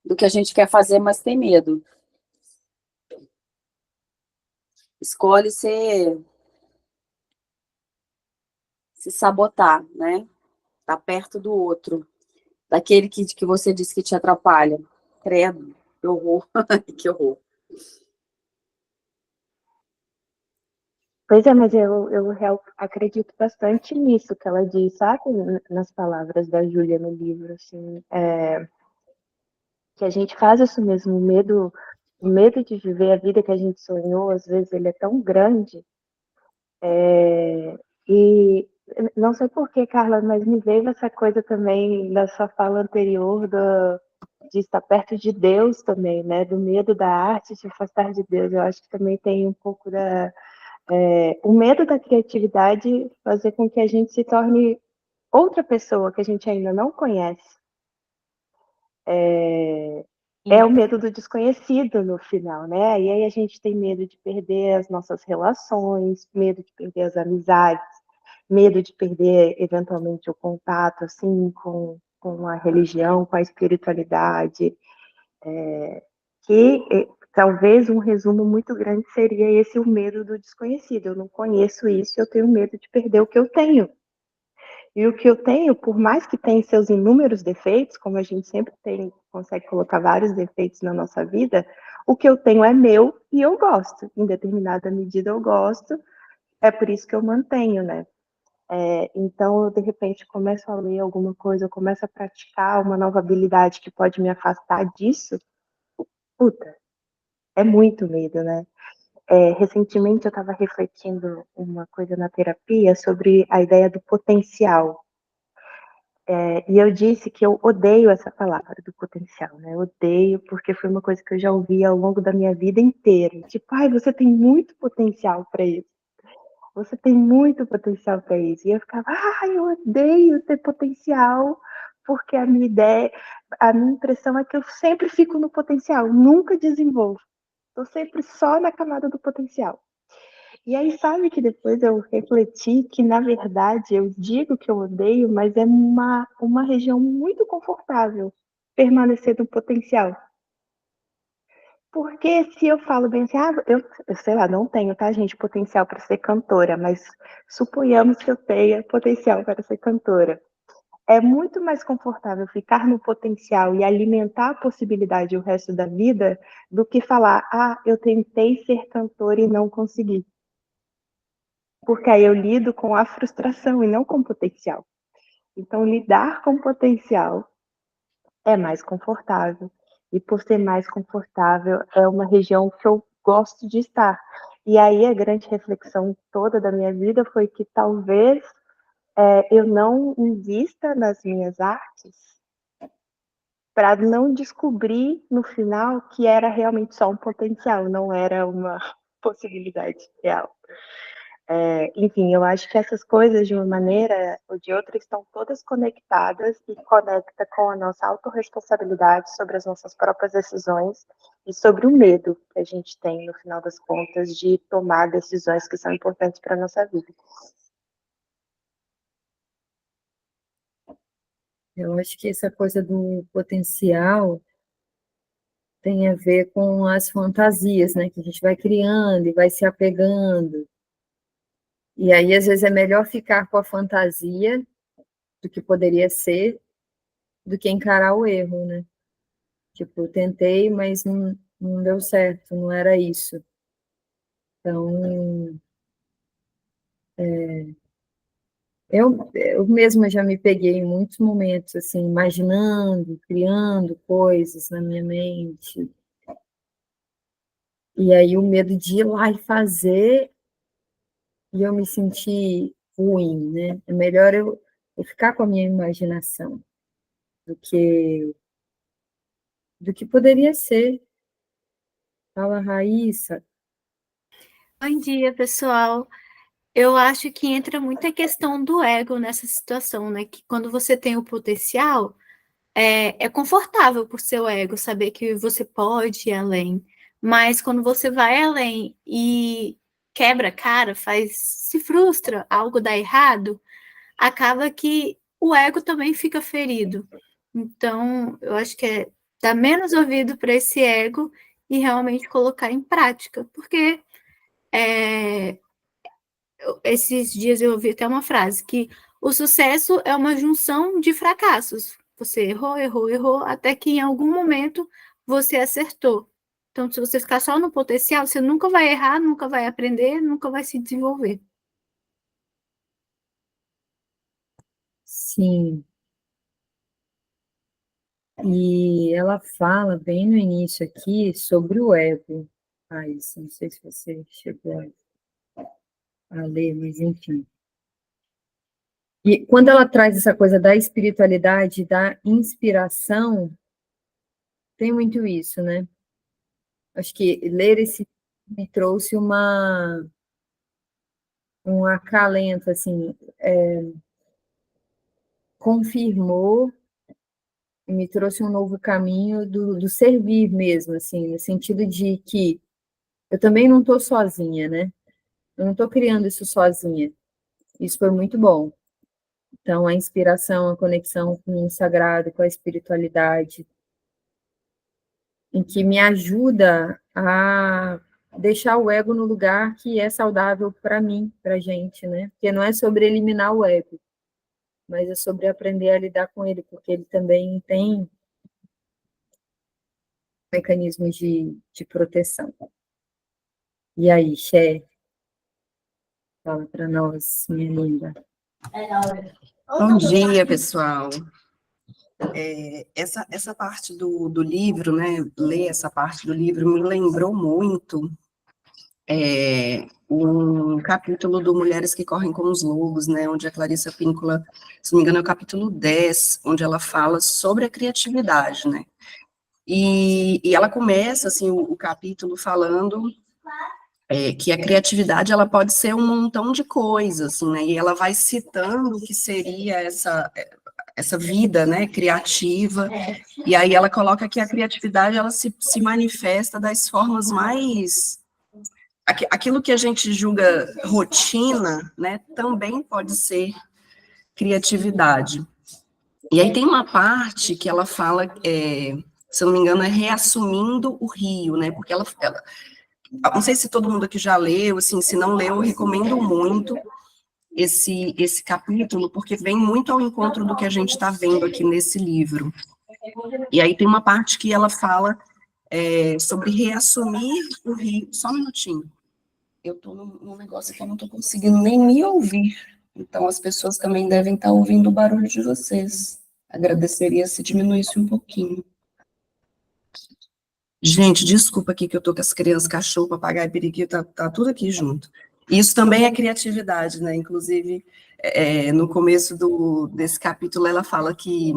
do que a gente quer fazer, mas tem medo. Escolhe se sabotar, né? Tá perto do outro, daquele que você disse que te atrapalha. Credo, que horror, que horror. Pois é, mas eu acredito bastante nisso que ela diz, sabe? Nas palavras da Júlia no livro, assim, que a gente faz isso mesmo, o medo de viver a vida que a gente sonhou, às vezes ele é tão grande, e não sei por que, Carla, mas me veio essa coisa também da sua fala anterior de estar perto de Deus também, né? Do medo da arte de afastar de Deus. Eu acho que também tem um pouco o medo da criatividade fazer com que a gente se torne outra pessoa que a gente ainda não conhece. É o medo do desconhecido no final, né? E aí a gente tem medo de perder as nossas relações, medo de perder as amizades, medo de perder eventualmente o contato assim com a religião, com a espiritualidade. Talvez um resumo muito grande seria esse o medo do desconhecido. Eu não conheço isso, eu tenho medo de perder o que eu tenho. E o que eu tenho, por mais que tenha seus inúmeros defeitos, como a gente sempre consegue colocar vários defeitos na nossa vida, o que eu tenho é meu e eu gosto. Em determinada medida eu gosto, é por isso que eu mantenho, né? Então, eu, de repente, começo a ler alguma coisa, eu começo a praticar uma nova habilidade que pode me afastar disso, puta, é muito medo, né? Recentemente eu estava refletindo uma coisa na terapia sobre a ideia do potencial. E eu disse que eu odeio essa palavra do potencial, né? Eu odeio porque foi uma coisa que eu já ouvi ao longo da minha vida inteira. Tipo, ai, você tem muito potencial para isso. Você tem muito potencial para isso. E eu ficava, ai, eu odeio ter potencial, porque a minha impressão é que eu sempre fico no potencial, nunca desenvolvo. Estou sempre só na camada do potencial. E aí, sabe que depois eu refleti que, na verdade, eu digo que eu odeio, mas é uma região muito confortável permanecer no potencial. Porque se eu falo bem assim, eu sei lá, não tenho, tá, gente, potencial para ser cantora, mas suponhamos que eu tenha potencial para ser cantora. É muito mais confortável ficar no potencial e alimentar a possibilidade o resto da vida do que falar, eu tentei ser cantora e não consegui. Porque aí eu lido com a frustração e não com o potencial. Então, lidar com o potencial é mais confortável. E por ser mais confortável, é uma região que eu gosto de estar. E aí a grande reflexão toda da minha vida foi que talvez eu não invista nas minhas artes para não descobrir no final que era realmente só um potencial, não era uma possibilidade real. Enfim, eu acho que essas coisas, de uma maneira ou de outra, estão todas conectadas e conecta com a nossa autorresponsabilidade sobre as nossas próprias decisões e sobre o medo que a gente tem, no final das contas, de tomar decisões que são importantes para a nossa vida. Eu acho que essa coisa do potencial tem a ver com as fantasias, né? Que a gente vai criando e vai se apegando. E aí, às vezes, é melhor ficar com a fantasia do que poderia ser, do que encarar o erro, né? Tipo, eu tentei, mas não deu certo, não era isso. Então, eu mesma já me peguei em muitos momentos, assim, imaginando, criando coisas na minha mente. E aí o medo de ir lá e fazer, e eu me sentir ruim, né? É melhor eu ficar com a minha imaginação do que poderia ser. Fala, Raíssa. Bom dia, pessoal. Eu acho que entra muita questão do ego nessa situação, né? Que quando você tem o potencial, é confortável por seu ego saber que você pode ir além. Mas quando você vai além e quebra a cara, se frustra, algo dá errado, acaba que o ego também fica ferido. Então, eu acho que é dar menos ouvido para esse ego e realmente colocar em prática, porque esses dias eu ouvi até uma frase que o sucesso é uma junção de fracassos. Você errou, errou, errou, até que em algum momento você acertou. Então, se você ficar só no potencial, você nunca vai errar, nunca vai aprender, nunca vai se desenvolver. Sim. E ela fala bem no início aqui sobre o ego. Isso, não sei se você chegou a ler, mas enfim. E quando ela traz essa coisa da espiritualidade, da inspiração, tem muito isso, né? Acho que ler esse me trouxe um acalento, assim, confirmou e me trouxe um novo caminho do servir mesmo, assim, no sentido de que eu também não estou sozinha, né? Eu não estou criando isso sozinha. Isso foi muito bom. Então, a inspiração, a conexão com o sagrado, com a espiritualidade, em que me ajuda a deixar o ego no lugar que é saudável para mim, para a gente, né? Porque não é sobre eliminar o ego, mas é sobre aprender a lidar com ele, porque ele também tem mecanismos de proteção. E aí, Xé, fala para nós, minha linda. Bom dia, pessoal. Essa parte do livro, né, ler essa parte do livro me lembrou muito um capítulo do Mulheres que Correm com os Lobos, né, onde a Clarissa Píncola, se não me engano, é o capítulo 10, onde ela fala sobre a criatividade, né, e ela começa, assim, o capítulo falando que a criatividade, ela pode ser um montão de coisas, assim, né, e ela vai citando o que seria essa vida, né, criativa, e aí ela coloca que a criatividade, ela se manifesta das formas mais... Aquilo que a gente julga rotina, né, também pode ser criatividade. E aí tem uma parte que ela fala, se eu não me engano, é reassumindo o rio, né, porque ela não sei se todo mundo aqui já leu, assim, se não leu, eu recomendo muito esse capítulo, porque vem muito ao encontro do que a gente está vendo aqui nesse livro. E aí tem uma parte que ela fala sobre reassumir o rio. Só um minutinho. Eu estou num negócio que eu não estou conseguindo nem me ouvir. Então, as pessoas também devem estar ouvindo o barulho de vocês. Agradeceria se diminuísse um pouquinho. Gente, desculpa aqui que eu tô com as crianças, cachorro, papagaio, periquito, tá tudo aqui junto. Isso também é criatividade, né? Inclusive, no começo desse capítulo, ela fala que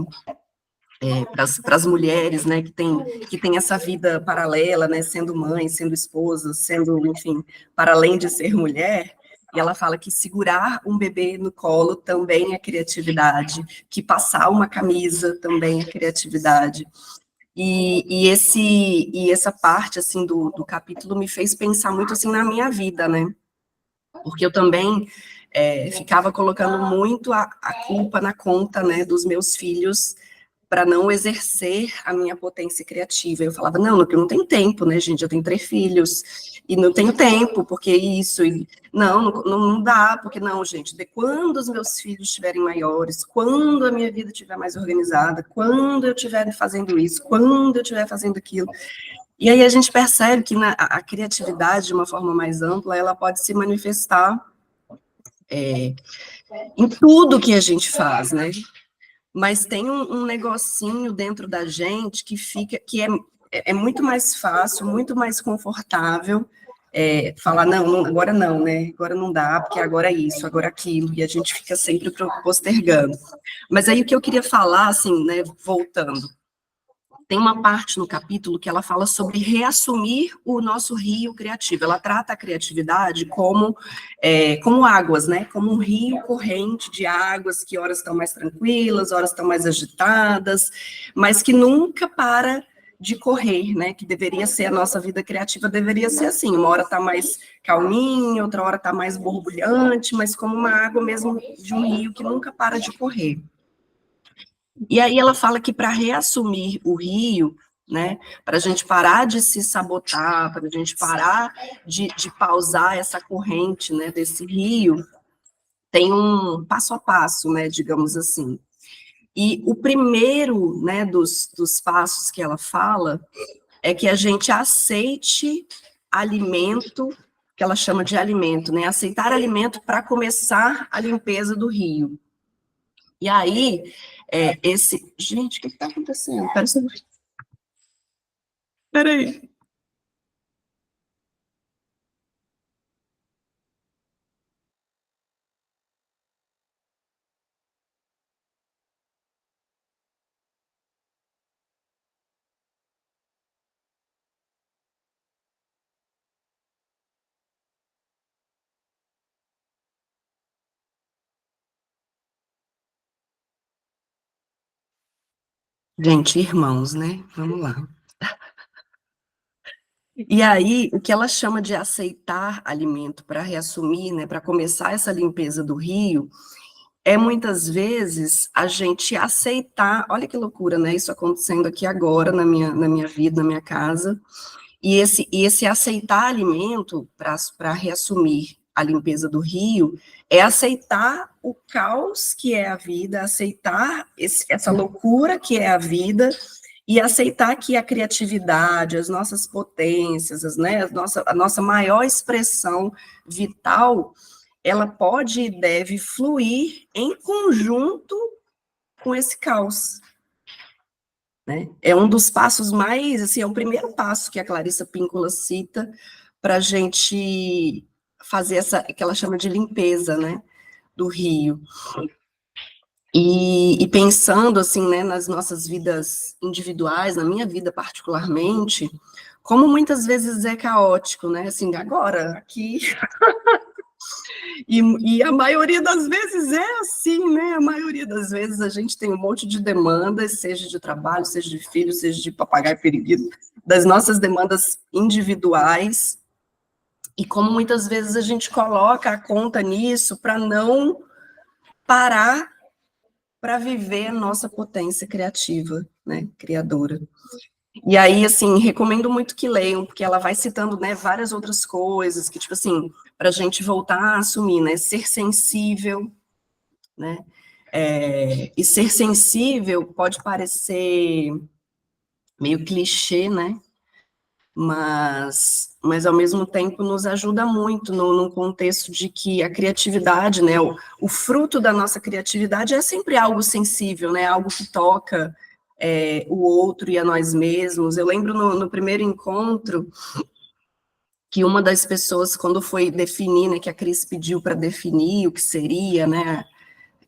para as mulheres, né, que tem essa vida paralela, né, sendo mãe, sendo esposa, sendo, enfim, para além de ser mulher, e ela fala que segurar um bebê no colo também é criatividade, que passar uma camisa também é criatividade. E essa parte, assim, do capítulo me fez pensar muito, assim, na minha vida, né, porque eu também ficava colocando muito a culpa na conta, né, dos meus filhos, para não exercer a minha potência criativa. Eu falava, não, eu não tenho tempo, né, gente, eu tenho 3 filhos, e não tenho tempo, porque isso, e não dá, porque não, gente, de quando os meus filhos estiverem maiores, quando a minha vida estiver mais organizada, quando eu estiver fazendo isso, quando eu estiver fazendo aquilo. E aí a gente percebe que a criatividade, de uma forma mais ampla, ela pode se manifestar em tudo que a gente faz, né? Mas tem um negocinho dentro da gente que é muito mais fácil, muito mais confortável falar, não, agora não, né? Agora não dá, porque agora é isso, agora aquilo, e a gente fica sempre postergando. Mas aí o que eu queria falar, assim, né, voltando, tem uma parte no capítulo que ela fala sobre reassumir o nosso rio criativo. Ela trata a criatividade como águas, né? Como um rio corrente de águas que horas estão mais tranquilas, horas estão mais agitadas, mas que nunca para de correr, né? Que deveria ser a nossa vida criativa, deveria ser assim. Uma hora está mais calminha, outra hora está mais borbulhante, mas como uma água mesmo de um rio que nunca para de correr. E aí ela fala que para reassumir o rio, né, para a gente parar de se sabotar, para a gente parar de pausar essa corrente, né, desse rio, tem um passo a passo, né, digamos assim. E o primeiro, né, dos passos que ela fala é que a gente aceite alimento, que ela chama de alimento, né, aceitar alimento para começar a limpeza do rio. E aí, gente, o que está acontecendo? Peraí. Gente, irmãos, né? Vamos lá. E aí, o que ela chama de aceitar alimento para reassumir, né, para começar essa limpeza do rio, é muitas vezes a gente aceitar, olha que loucura, né, isso acontecendo aqui agora na minha vida, na minha casa, e esse aceitar alimento para reassumir a limpeza do rio, é aceitar o caos que é a vida, aceitar essa loucura que é a vida, e aceitar que a criatividade, as nossas potências, né, a nossa maior expressão vital, ela pode e deve fluir em conjunto com esse caos. Né? É um dos passos mais, assim, é o primeiro passo que a Clarissa Píncola cita para a gente fazer essa, que ela chama de limpeza, né, do rio. E pensando, assim, né, nas nossas vidas individuais, na minha vida particularmente, como muitas vezes é caótico, né, assim, agora, aqui, e a maioria das vezes é assim, né, a maioria das vezes a gente tem um monte de demandas, seja de trabalho, seja de filho, seja de papagaio periquito, das nossas demandas individuais, e como muitas vezes a gente coloca a conta nisso para não parar para viver a nossa potência criativa, né, criadora. E aí, assim, recomendo muito que leiam, porque ela vai citando, né, várias outras coisas, que, tipo assim, para a gente voltar a assumir, né, ser sensível, né, e ser sensível pode parecer meio clichê, né, mas ao mesmo tempo nos ajuda muito num contexto de que a criatividade, né, o fruto da nossa criatividade é sempre algo sensível, né, algo que toca o outro e a nós mesmos. Eu lembro no primeiro encontro que uma das pessoas, quando foi definir, né, que a Cris pediu para definir o que seria, né,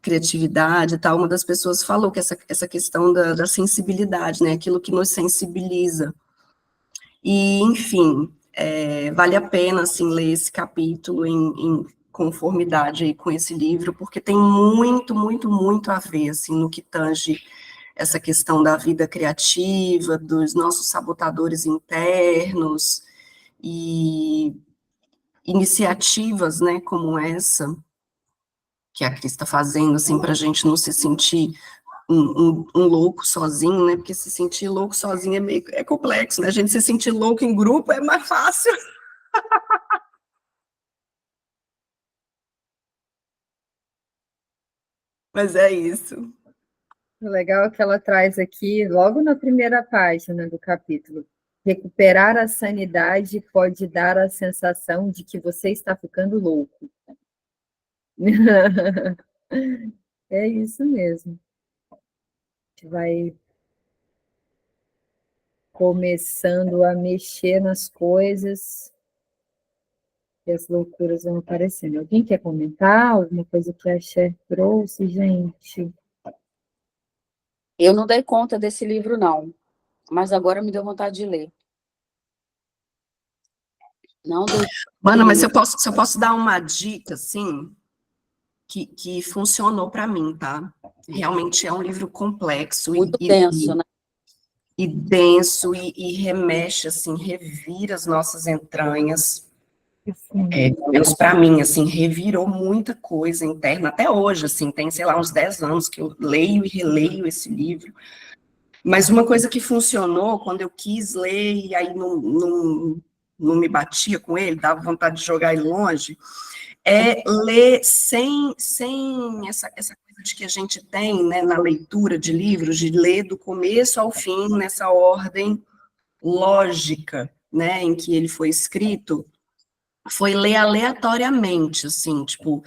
criatividade e tal, uma das pessoas falou que essa questão da sensibilidade, né, aquilo que nos sensibiliza. E, enfim, vale a pena, assim, ler esse capítulo em conformidade aí com esse livro, porque tem muito, muito, muito a ver, assim, no que tange essa questão da vida criativa, dos nossos sabotadores internos, e iniciativas, né, como essa, que a Cris está fazendo, assim, para a gente não se sentir um louco sozinho, né, porque se sentir louco sozinho é complexo, né, a gente se sentir louco em grupo é mais fácil. Mas é isso. O legal é que ela traz aqui, logo na primeira página do capítulo, recuperar a sanidade pode dar a sensação de que você está ficando louco. É isso mesmo. A gente vai começando a mexer nas coisas e as loucuras vão aparecendo. Alguém quer comentar alguma coisa que a Cher trouxe, gente? Eu não dei conta desse livro, não, mas agora me deu vontade de ler. Não dei. Mana, mas se eu posso dar uma dica, assim, que funcionou para mim, tá? Realmente é um livro complexo Muito denso, né? e denso, e remexe, assim, revira as nossas entranhas. Pelo menos para mim, assim, revirou muita coisa interna, até hoje, assim, tem, sei lá, uns 10 anos que eu leio e releio esse livro. Mas uma coisa que funcionou, quando eu quis ler, e aí não me batia com ele, dava vontade de jogar ele longe, é ler sem essa coisa de que a gente tem, né, na leitura de livros, de ler do começo ao fim, nessa ordem lógica, né, em que ele foi escrito, foi ler aleatoriamente, assim, tipo,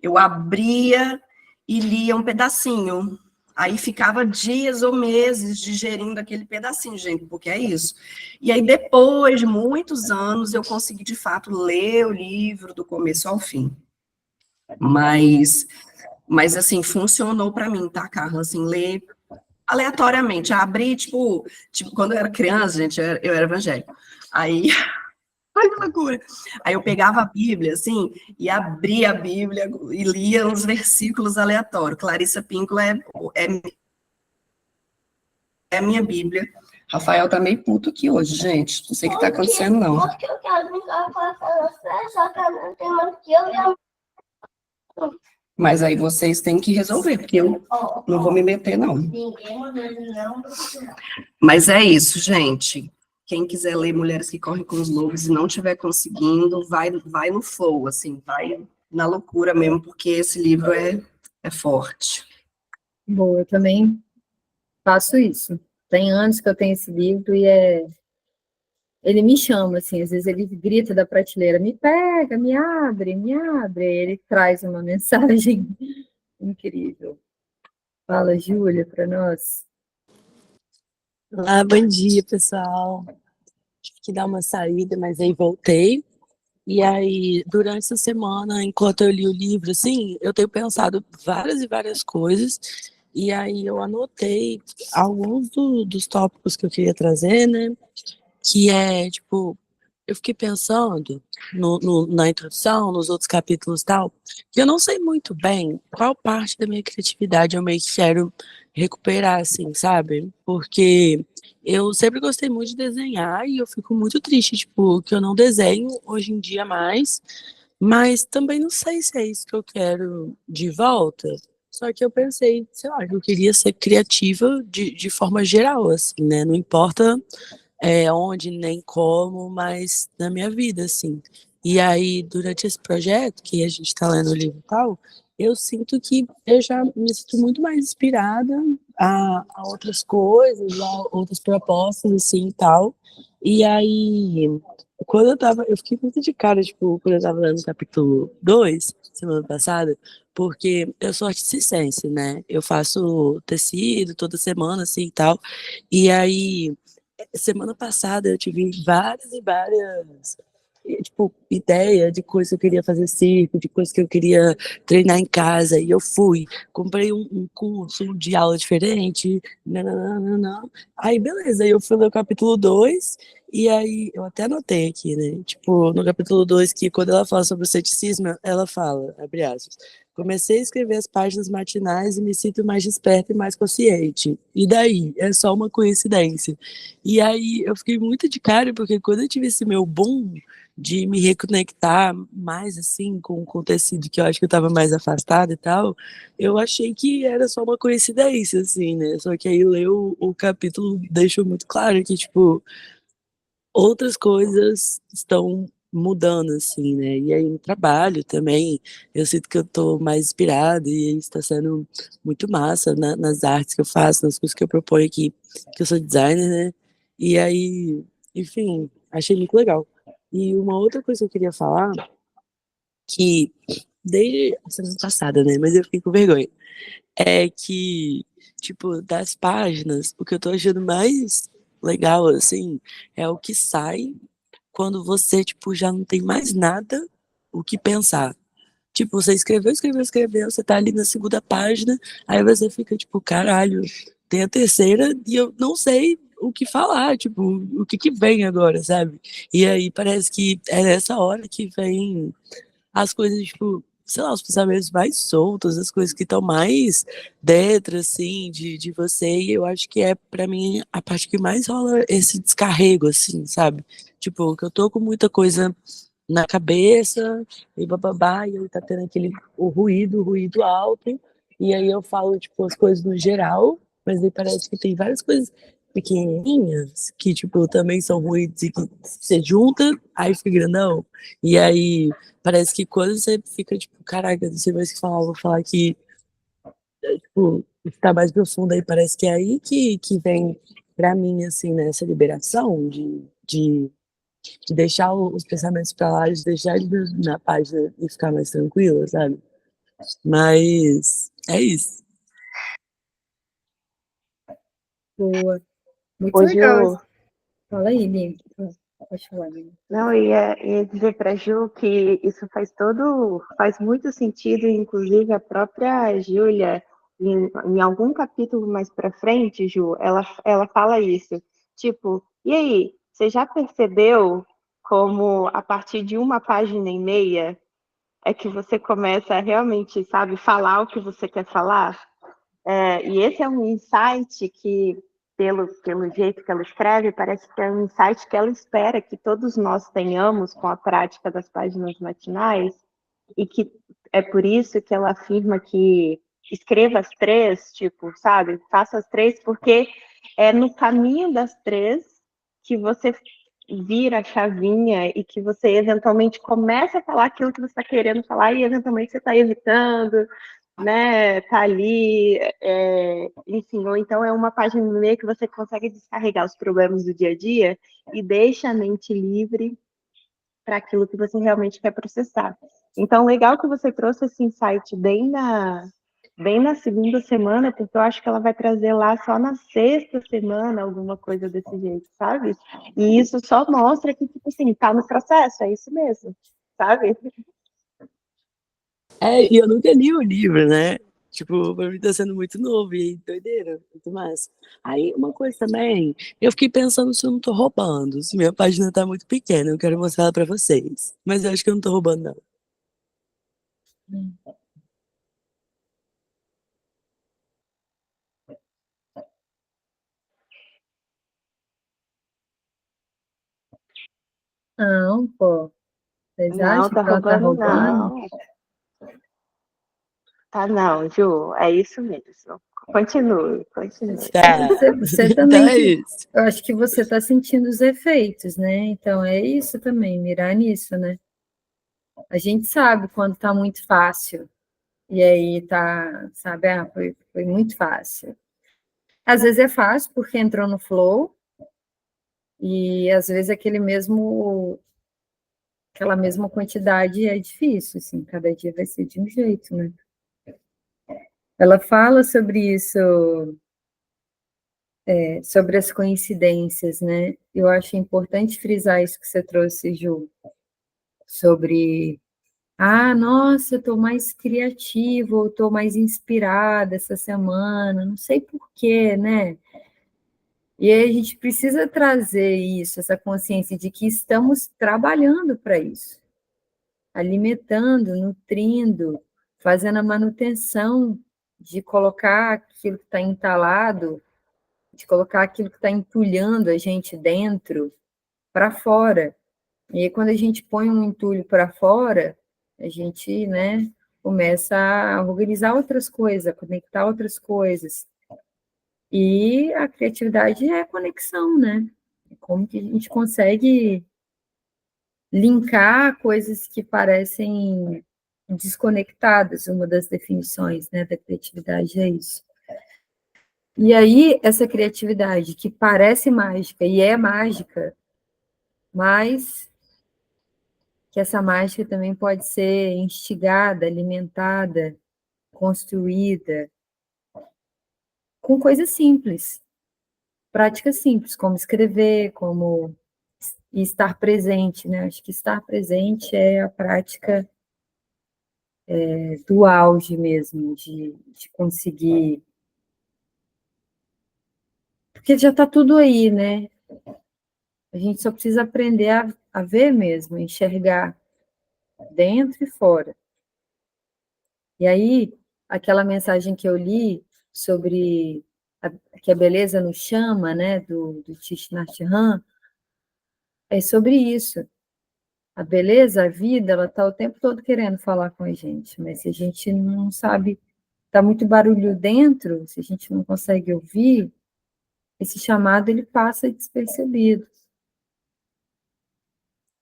eu abria e lia um pedacinho, aí ficava dias ou meses digerindo aquele pedacinho, gente, porque é isso. E aí, depois de muitos anos, eu consegui, de fato, ler o livro do começo ao fim. Mas assim, funcionou para mim, tá, Carla? Assim, ler aleatoriamente, abri, tipo, quando eu era criança, gente, eu era evangélica, aí, ai, que loucura, aí eu pegava a Bíblia, assim, e abria a Bíblia e lia uns versículos aleatórios. Clarissa Pinkola é a minha Bíblia. Rafael tá meio puto aqui hoje, gente, não sei o que tá acontecendo, não. Porque eu quero brincar com você, só que eu não tenho mais que eu. Mas aí vocês têm que resolver, porque eu não vou me meter, não. Mas é isso, gente. Quem quiser ler Mulheres que Correm com os Lobos e não estiver conseguindo, vai no flow, assim, vai na loucura mesmo, porque esse livro é forte. Bom, eu também faço isso. Tem anos que eu tenho esse livro e ele me chama, assim, às vezes ele grita da prateleira, me pega, me abre, ele traz uma mensagem incrível. Fala, Júlia, para nós. Olá, bom dia, pessoal. Tive que dar uma saída, mas aí voltei. E aí, durante essa semana, enquanto eu li o livro, assim, eu tenho pensado várias e várias coisas. E aí eu anotei alguns dos tópicos que eu queria trazer, né? Que é, tipo, eu fiquei pensando na introdução, nos outros capítulos e tal, que eu não sei muito bem qual parte da minha criatividade eu meio que quero recuperar, assim, sabe? Porque eu sempre gostei muito de desenhar e eu fico muito triste, tipo, que eu não desenho hoje em dia mais, mas também não sei se é isso que eu quero de volta. Só que eu pensei, sei lá, que eu queria ser criativa de forma geral, assim, né? Não importa onde nem como, mas na minha vida, assim. E aí, durante esse projeto, que a gente está lendo o livro e tal, eu sinto que eu já me sinto muito mais inspirada a outras coisas, a outras propostas, assim, e tal. E aí, eu fiquei muito de cara, tipo, quando eu tava lendo o capítulo 2, semana passada, porque eu sou artista circense, né? Eu faço tecido toda semana, assim, e tal. E aí, semana passada eu tive várias e várias tipo, ideia de coisas que eu queria fazer circo, de coisas que eu queria treinar em casa, e eu fui, comprei um curso de aula diferente, nananana. Aí beleza, aí eu fui ler o capítulo 2 e aí eu até anotei aqui, né, tipo, no capítulo 2 que quando ela fala sobre o ceticismo, ela fala, abre aspas, comecei a escrever as páginas matinais e me sinto mais desperta e mais consciente. E daí? É só uma coincidência. E aí eu fiquei muito de cara, porque quando eu tive esse meu boom de me reconectar mais assim com o tecido que eu acho que eu estava mais afastada e tal, eu achei que era só uma coincidência, assim, né? Só que aí ler o capítulo deixou muito claro que, tipo, outras coisas estão mudando, assim, né? E aí no trabalho também, eu sinto que eu tô mais inspirada e isso está sendo muito massa nas artes que eu faço, nas coisas que eu proponho aqui, que eu sou designer, né? E aí, enfim, achei muito legal. E uma outra coisa que eu queria falar, que desde a semana passada, né? Mas eu fiquei com vergonha, é que, tipo, das páginas, o que eu tô achando mais legal, assim, é o que sai quando você, tipo, já não tem mais nada o que pensar. Tipo, você escreveu, escreveu, escreveu, você tá ali na segunda página, aí você fica, tipo, caralho, tem a terceira e eu não sei o que falar, tipo, o que que vem agora, sabe? E aí parece que é nessa hora que vem as coisas, tipo, sei lá, os pensamentos mais soltos, as coisas que estão mais dentro, assim, de você, e eu acho que é, pra mim, a parte que mais rola esse descarrego, assim, sabe? Tipo, que eu tô com muita coisa na cabeça, e bababá, e aí tá tendo aquele, o ruído alto, e aí eu falo, tipo, as coisas no geral, mas aí parece que tem várias coisas pequenininhas, que, tipo, também são ruídos, e que você junta, aí fica grandão, e aí parece que quando você fica, tipo, caraca, não sei mais o que falar, vou falar que, tipo, está mais profundo aí, parece que é aí que vem, pra mim, assim, né, essa liberação de deixar os pensamentos pra lá, de deixar eles na página e ficar mais tranquila, sabe? Mas é isso. Boa. Muito Ô, legal. Ju, Fala aí, Lívia. Pode falar, Lívia. não, ia dizer para Ju que isso faz muito sentido, inclusive a própria Júlia, em algum capítulo mais para frente, Ju, ela fala isso, tipo, e aí, você já percebeu como a partir de uma página e meia é que você começa a realmente, sabe, falar o que você quer falar? E esse é um insight que, pelo jeito que ela escreve, parece que é um insight que ela espera que todos nós tenhamos com a prática das páginas matinais, e que é por isso que ela afirma que escreva as três, tipo, sabe, faça as três, porque é no caminho das três que você vira a chavinha e que você eventualmente começa a falar aquilo que você está querendo falar e eventualmente você está evitando, né, tá ali, enfim, ou então é uma página no meio que você consegue descarregar os problemas do dia a dia e deixa a mente livre para aquilo que você realmente quer processar. Então, legal que você trouxe esse insight bem na segunda semana, porque eu acho que ela vai trazer lá só na sexta semana alguma coisa desse jeito, sabe? E isso só mostra que, tipo assim, tá no processo, é isso mesmo, sabe? E eu nunca li o livro, né? Tipo, pra mim tá sendo muito novo e doideira, muito massa. Aí, uma coisa também, eu fiquei pensando se eu não tô roubando, se minha página tá muito pequena, eu quero mostrar ela pra vocês. Mas eu acho que eu não tô roubando, não. Não, pô. Vocês Não, acham tá que ela tá roubando, roubando? não. Tá, não, Ju, é isso mesmo. Continue, continue. Tá, Você então também é que. isso. Eu acho que você está sentindo os efeitos, né? Então é isso também, mirar nisso, né? A gente sabe quando tá muito fácil. E aí tá, sabe, foi muito fácil. Às vezes é fácil porque entrou no flow, e às vezes aquele mesmo aquela mesma quantidade é difícil, assim, cada dia vai ser de um jeito, né? Ela fala sobre isso, sobre as coincidências, né? Eu acho importante frisar isso que você trouxe, Ju, sobre, nossa, eu estou mais criativa, ou estou mais inspirada essa semana, não sei por quê, né? E aí a gente precisa trazer isso, essa consciência de que estamos trabalhando para isso, alimentando, nutrindo, fazendo a manutenção de colocar aquilo que está entalado, de colocar aquilo que está entulhando a gente dentro para fora. E aí, quando a gente põe um entulho para fora, a gente, né, começa a organizar outras coisas, a conectar outras coisas. E a criatividade é conexão, né? Como que a gente consegue linkar coisas que parecem desconectadas, uma das definições, né, da criatividade é isso. E aí, essa criatividade que parece mágica e é mágica, mas que essa mágica também pode ser instigada, alimentada, construída com coisas simples, práticas simples, como escrever, como estar presente, né? Acho que estar presente é a prática do auge mesmo, de conseguir. Porque já está tudo aí, né? A gente só precisa aprender a ver mesmo, enxergar dentro e fora. E aí, aquela mensagem que eu li sobre que a beleza nos chama, né, do Thich Nhat Hanh, é sobre isso. A beleza, a vida, ela está o tempo todo querendo falar com a gente, mas se a gente não sabe, está muito barulho dentro, se a gente não consegue ouvir, esse chamado ele passa despercebido.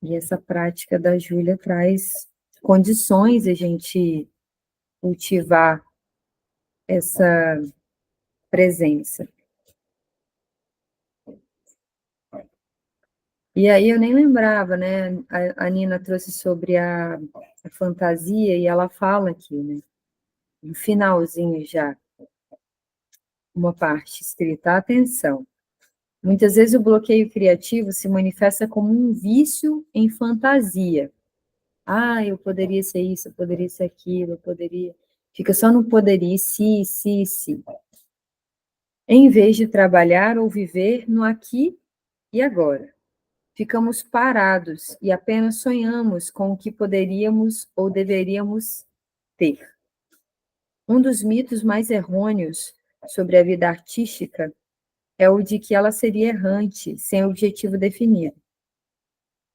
E essa prática da Júlia traz condições a gente cultivar essa presença. E aí eu nem lembrava, né? A Nina trouxe sobre a fantasia e ela fala aqui, né? No finalzinho já, uma parte escrita, atenção. Muitas vezes o bloqueio criativo se manifesta como um vício em fantasia. Eu poderia ser isso, eu poderia ser aquilo, eu poderia... Fica só no poderia, se. Em vez de trabalhar ou viver no aqui e agora. Ficamos parados e apenas sonhamos com o que poderíamos ou deveríamos ter. Um dos mitos mais errôneos sobre a vida artística é o de que ela seria errante, sem objetivo definido.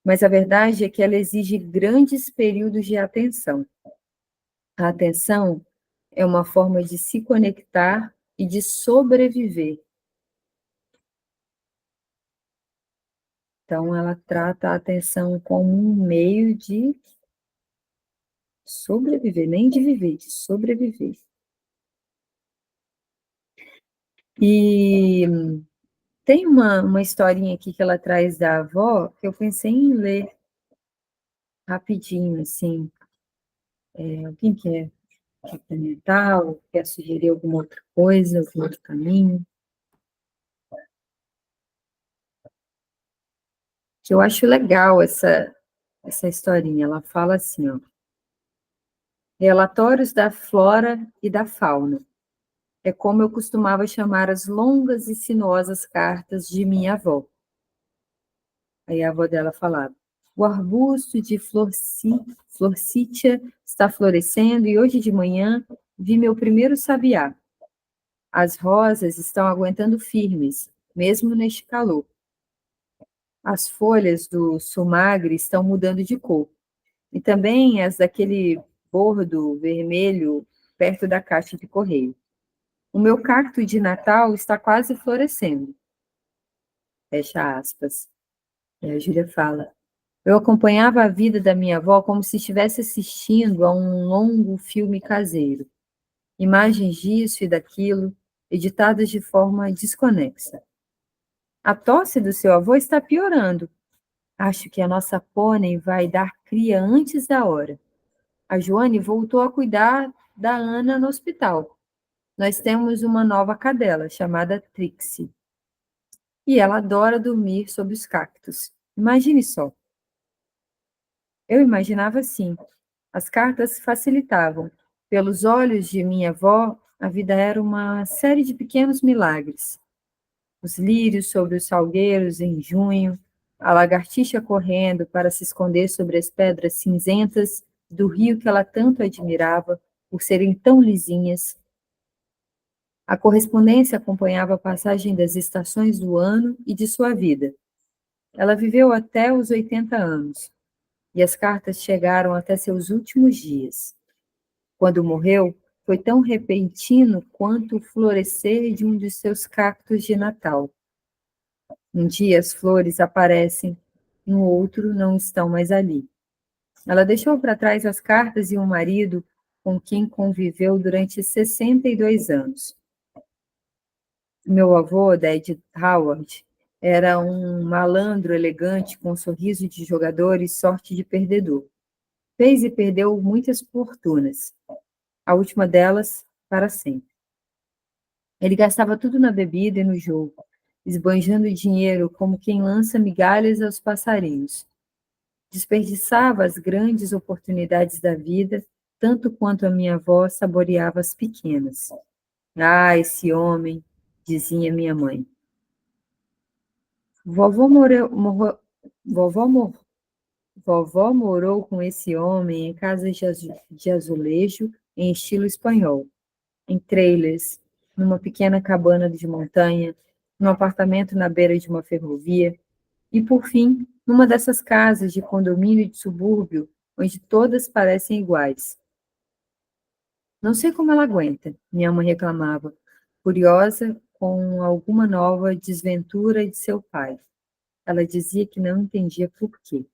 Mas a verdade é que ela exige grandes períodos de atenção. A atenção é uma forma de se conectar e de sobreviver. Então, ela trata a atenção como um meio de sobreviver, nem de viver, de sobreviver. E tem uma historinha aqui que ela traz da avó, que eu pensei em ler rapidinho, assim. Alguém quer comentar ou quer sugerir alguma outra coisa, algum outro caminho? Que eu acho legal essa historinha. Ela fala assim, ó. Relatórios da flora e da fauna. É como eu costumava chamar as longas e sinuosas cartas de minha avó. Aí a avó dela falava, o arbusto de florcítia está florescendo e hoje de manhã vi meu primeiro sabiá. As rosas estão aguentando firmes, mesmo neste calor. As folhas do sumagre estão mudando de cor. E também as daquele bordo vermelho perto da caixa de correio. O meu cacto de Natal está quase florescendo. Fecha aspas. E a Júlia fala, eu acompanhava a vida da minha avó como se estivesse assistindo a um longo filme caseiro. Imagens disso e daquilo, editadas de forma desconexa. A tosse do seu avô está piorando. Acho que a nossa pônei vai dar cria antes da hora. A Joane voltou a cuidar da Ana no hospital. Nós temos uma nova cadela, chamada Trixie. E ela adora dormir sob os cactos. Imagine só. Eu imaginava assim. As cartas facilitavam. Pelos olhos de minha avó, a vida era uma série de pequenos milagres. Os lírios sobre os salgueiros em junho, a lagartixa correndo para se esconder sobre as pedras cinzentas do rio que ela tanto admirava, por serem tão lisinhas. A correspondência acompanhava a passagem das estações do ano e de sua vida. Ela viveu até os 80 anos, e as cartas chegaram até seus últimos dias. Quando morreu, foi tão repentino quanto o florescer de um de seus cactos de Natal. Um dia as flores aparecem, no outro não estão mais ali. Ela deixou para trás as cartas e um marido com quem conviveu durante 62 anos. Meu avô, Dad Howard, era um malandro elegante com um sorriso de jogador e sorte de perdedor. Fez e perdeu muitas fortunas. A última delas, para sempre. Ele gastava tudo na bebida e no jogo, esbanjando dinheiro como quem lança migalhas aos passarinhos. Desperdiçava as grandes oportunidades da vida, tanto quanto a minha avó saboreava as pequenas. Ah, esse homem, dizia minha mãe. Vovó morou com esse homem em casas de azulejo em estilo espanhol, em trailers, numa pequena cabana de montanha, num apartamento na beira de uma ferrovia, e, por fim, numa dessas casas de condomínio de subúrbio, onde todas parecem iguais. Não sei como ela aguenta, minha mãe reclamava, curiosa com alguma nova desventura de seu pai. Ela dizia que não entendia por quê.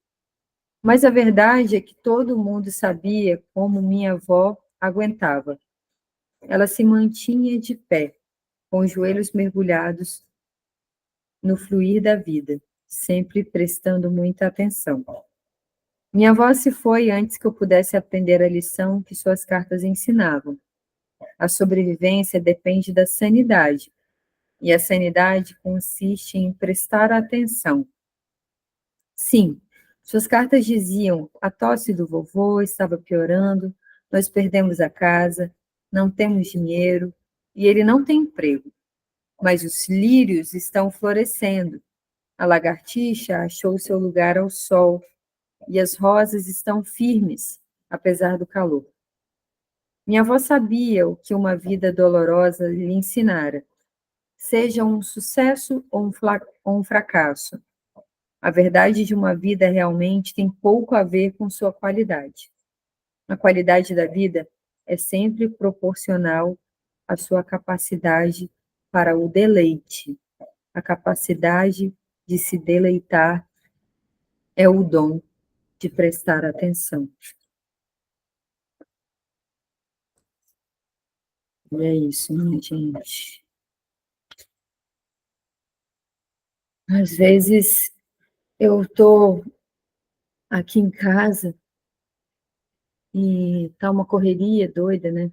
Mas a verdade é que todo mundo sabia como minha avó aguentava. Ela se mantinha de pé, com os joelhos mergulhados no fluir da vida, sempre prestando muita atenção. Minha avó se foi antes que eu pudesse aprender a lição que suas cartas ensinavam. A sobrevivência depende da sanidade, e a sanidade consiste em prestar atenção. Sim, suas cartas diziam: a tosse do vovô estava piorando, nós perdemos a casa, não temos dinheiro e ele não tem emprego. Mas os lírios estão florescendo. A lagartixa achou seu lugar ao sol e as rosas estão firmes, apesar do calor. Minha avó sabia o que uma vida dolorosa lhe ensinara, seja um sucesso ou um fracasso. A verdade de uma vida realmente tem pouco a ver com sua qualidade. A qualidade da vida é sempre proporcional à sua capacidade para o deleite. A capacidade de se deleitar é o dom de prestar atenção. E é isso, minha gente. Às vezes eu estou aqui em casa e tá uma correria doida, né?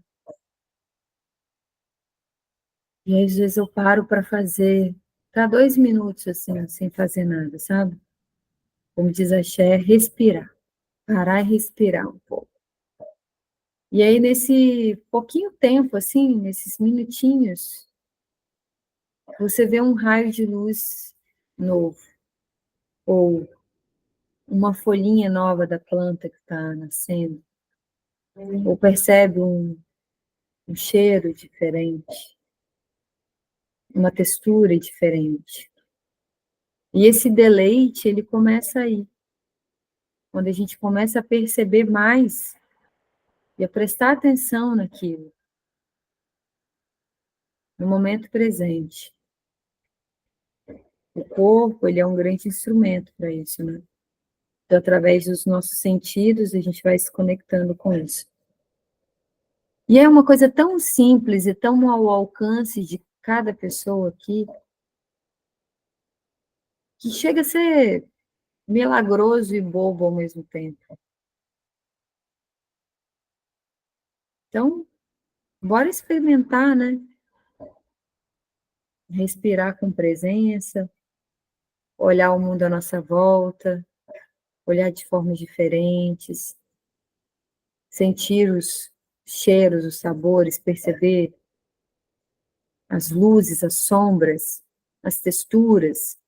E às vezes eu paro para ficar 2 minutos assim, sem fazer nada, sabe? Como diz a Cher, respirar. Parar e respirar um pouco. E aí, nesse pouquinho tempo, assim, nesses minutinhos, você vê um raio de luz novo, ou uma folhinha nova da planta que está nascendo, ou percebe um cheiro diferente, uma textura diferente. E esse deleite, ele começa aí, quando a gente começa a perceber mais e a prestar atenção naquilo, no momento presente. O corpo, ele é um grande instrumento para isso, né? Então, através dos nossos sentidos, a gente vai se conectando com isso. E é uma coisa tão simples e tão ao alcance de cada pessoa aqui, que chega a ser milagroso e bobo ao mesmo tempo. Então, bora experimentar, né? Respirar com presença, olhar o mundo à nossa volta, olhar de formas diferentes, sentir os cheiros, os sabores, perceber as luzes, as sombras, as texturas.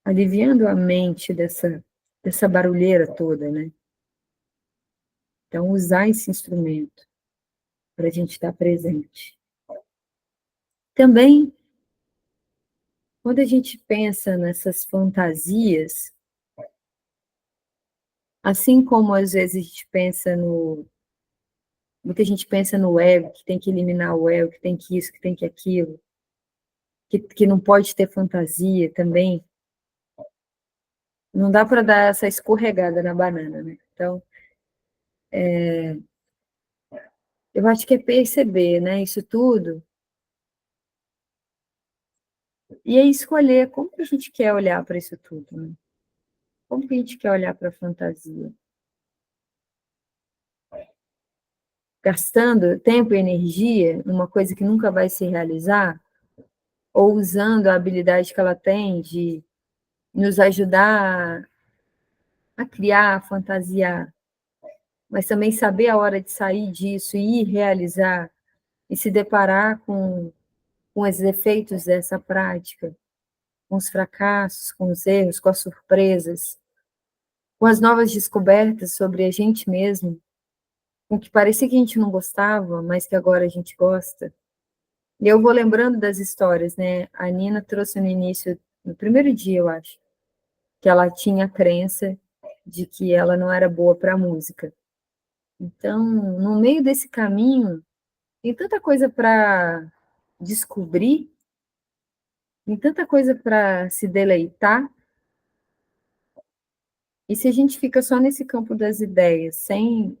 Aliviando a mente dessa barulheira toda, né? Então, usar esse instrumento para a gente estar presente. Também, quando a gente pensa nessas fantasias, assim como às vezes a gente pensa muita gente pensa no ego, que tem que eliminar o ego, que tem que isso, que tem que aquilo, que não pode ter fantasia também. Não dá para dar essa escorregada na banana, né? Então, eu acho que é perceber, né, isso tudo, e é escolher como que a gente quer olhar para isso tudo, né? Como que a gente quer olhar para a fantasia? Gastando tempo e energia numa coisa que nunca vai se realizar, ou usando a habilidade que ela tem de nos ajudar a criar, a fantasiar, mas também saber a hora de sair disso e ir realizar e se deparar com os efeitos dessa prática, com os fracassos, com os erros, com as surpresas, com as novas descobertas sobre a gente mesmo, com o que parecia que a gente não gostava, mas que agora a gente gosta. E eu vou lembrando das histórias, né? A Nina trouxe no início, no primeiro dia, eu acho, que ela tinha a crença de que ela não era boa para música. Então, no meio desse caminho, tem tanta coisa para descobrir, tem tanta coisa para se deleitar, e se a gente fica só nesse campo das ideias, sem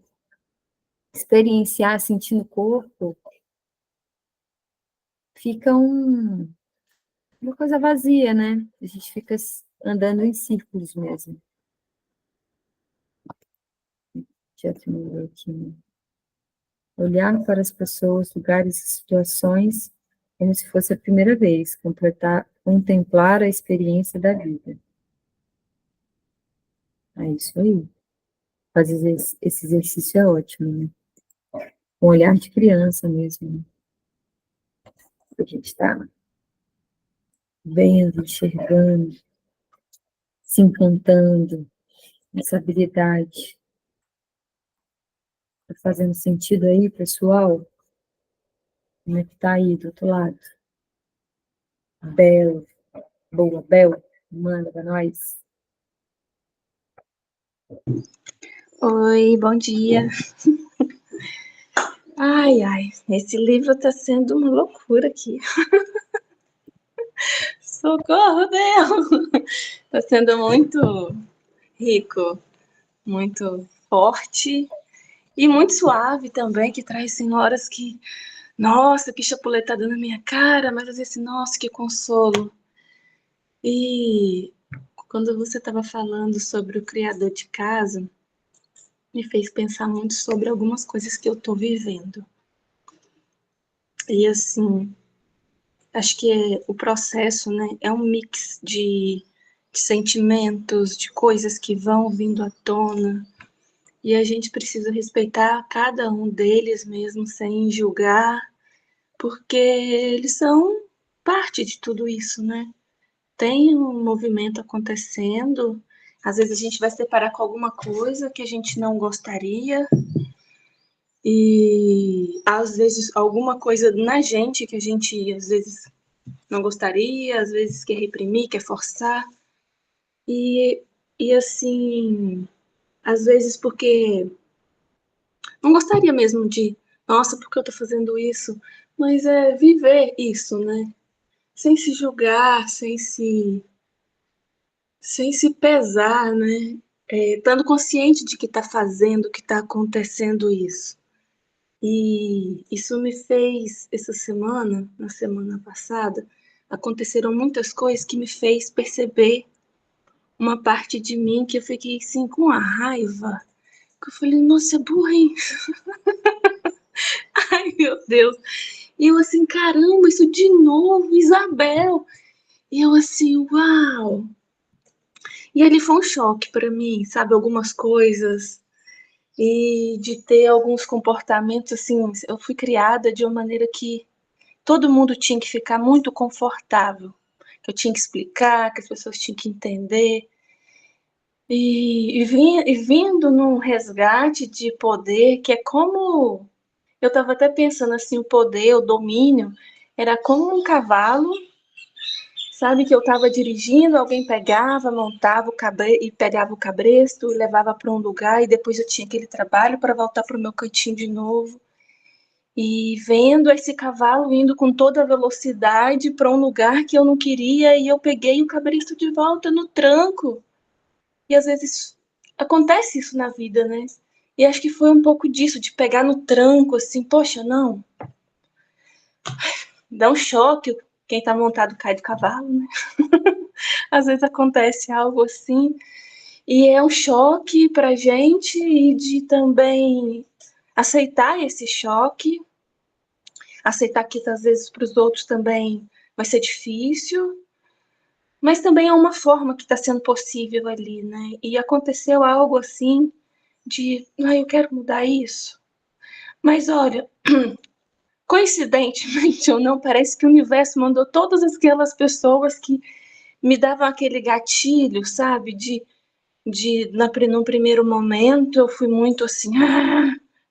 experienciar, sentir no corpo, fica uma coisa vazia, né? A gente fica andando em círculos mesmo. Já te mandou aqui, né? Olhar para as pessoas, lugares e situações como se fosse a primeira vez, contemplar a experiência da vida. É isso aí. Fazer esse exercício é ótimo, né? Um olhar de criança mesmo, né? A gente está vendo, enxergando, se encantando, essa habilidade. Está fazendo sentido aí, pessoal? Como é que tá aí do outro lado? Bel, boa, Bel, manda para nós. Oi, bom dia. Ai, esse livro tá sendo uma loucura aqui. Socorro, Deus! Tá sendo muito rico, muito forte e muito suave também, que traz senhoras que, nossa, que chapuletada na minha cara, mas às vezes, nossa, que consolo. E quando você estava falando sobre o criador de casa, me fez pensar muito sobre algumas coisas que eu tô vivendo. E assim, acho que o processo, né, é um mix de sentimentos, de coisas que vão vindo à tona, e a gente precisa respeitar cada um deles mesmo, sem julgar, porque eles são parte de tudo isso, né? Tem um movimento acontecendo, às vezes a gente vai se deparar com alguma coisa que a gente não gostaria, e às vezes alguma coisa na gente que a gente às vezes não gostaria, às vezes quer reprimir, quer forçar. E assim, às vezes porque não gostaria mesmo de, nossa, por que eu tô fazendo isso? Mas é viver isso, né? Sem se julgar, sem se pesar, né? Estando consciente de que está fazendo, que está acontecendo isso. E isso me fez, essa semana, na semana passada, aconteceram muitas coisas que me fez perceber uma parte de mim que eu fiquei assim com a raiva, que eu falei, nossa, é burra, hein? Ai, meu Deus. E eu assim, caramba, isso de novo, Isabel. E eu assim, uau. E ali foi um choque para mim, sabe, algumas coisas. E de ter alguns comportamentos, assim, eu fui criada de uma maneira que todo mundo tinha que ficar muito confortável. Que eu tinha que explicar, que as pessoas tinham que entender. E vindo num resgate de poder, que é como... Eu estava até pensando assim, o poder, o domínio, era como um cavalo, sabe, que eu estava dirigindo, alguém pegava, montava e pegava o cabresto, e levava para um lugar, e depois eu tinha aquele trabalho para voltar para o meu cantinho de novo. E vendo esse cavalo indo com toda a velocidade para um lugar que eu não queria, e eu peguei o cabresto de volta no tranco. E às vezes acontece isso na vida, né? E acho que foi um pouco disso, de pegar no tranco, assim, poxa, não. Dá um choque, quem tá montado cai do cavalo, né? Às vezes acontece algo assim. E é um choque pra gente e de também aceitar esse choque. Aceitar que às vezes para os outros também vai ser difícil. Mas também é uma forma que está sendo possível ali, né? E aconteceu algo assim de, eu quero mudar isso. Mas olha, coincidentemente ou não, parece que o universo mandou todas aquelas pessoas que me davam aquele gatilho, sabe? Num primeiro momento eu fui muito assim,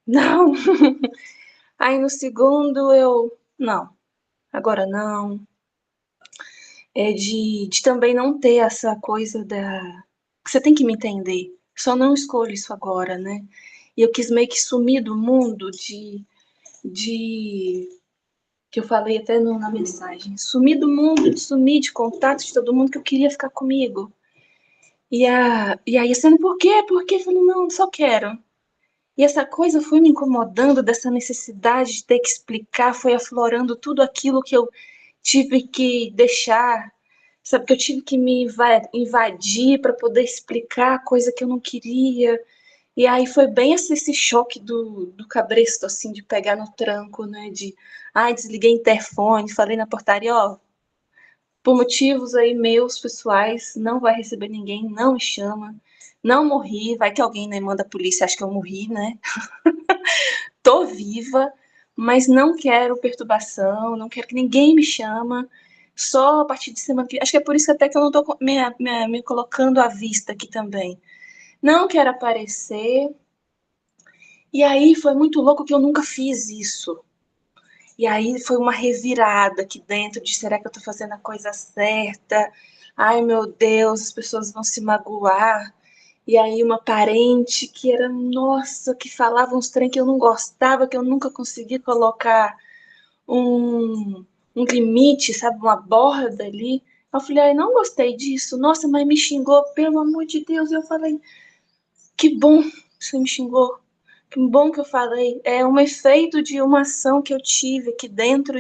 não. Aí no segundo não, agora não. É de também não ter essa coisa que você tem que me entender, só não escolho isso agora, né? E eu quis meio que sumir do mundo que eu falei até na mensagem, sumir do mundo, sumir de contato de todo mundo que eu queria ficar comigo. E aí, sendo por quê? Porque eu falei, não, só quero. E essa coisa foi me incomodando, dessa necessidade de ter que explicar, foi aflorando tudo aquilo que eu tive que deixar, sabe, que eu tive que me invadir para poder explicar coisa que eu não queria. E aí foi bem esse choque do cabresto, assim, de pegar no tranco, né, desliguei o interfone, falei na portaria, por motivos aí meus pessoais, não vai receber ninguém, não me chama, não morri, vai que alguém, né, manda a polícia, acha que eu morri, né, tô viva, mas não quero perturbação, não quero que ninguém me chama, só a partir de semana que... Acho que é por isso até que eu não tô me colocando à vista aqui também. Não quero aparecer. E aí foi muito louco que eu nunca fiz isso. E aí foi uma revirada aqui dentro de, será que eu tô fazendo a coisa certa? Ai, meu Deus, as pessoas vão se magoar. E aí uma parente que era, nossa, que falava uns trem que eu não gostava, que eu nunca consegui colocar um limite, sabe, uma borda ali. Eu falei, ai, não gostei disso. Nossa, mas me xingou, pelo amor de Deus. Eu falei, que bom que você me xingou. Que bom que eu falei. É um efeito de uma ação que eu tive aqui dentro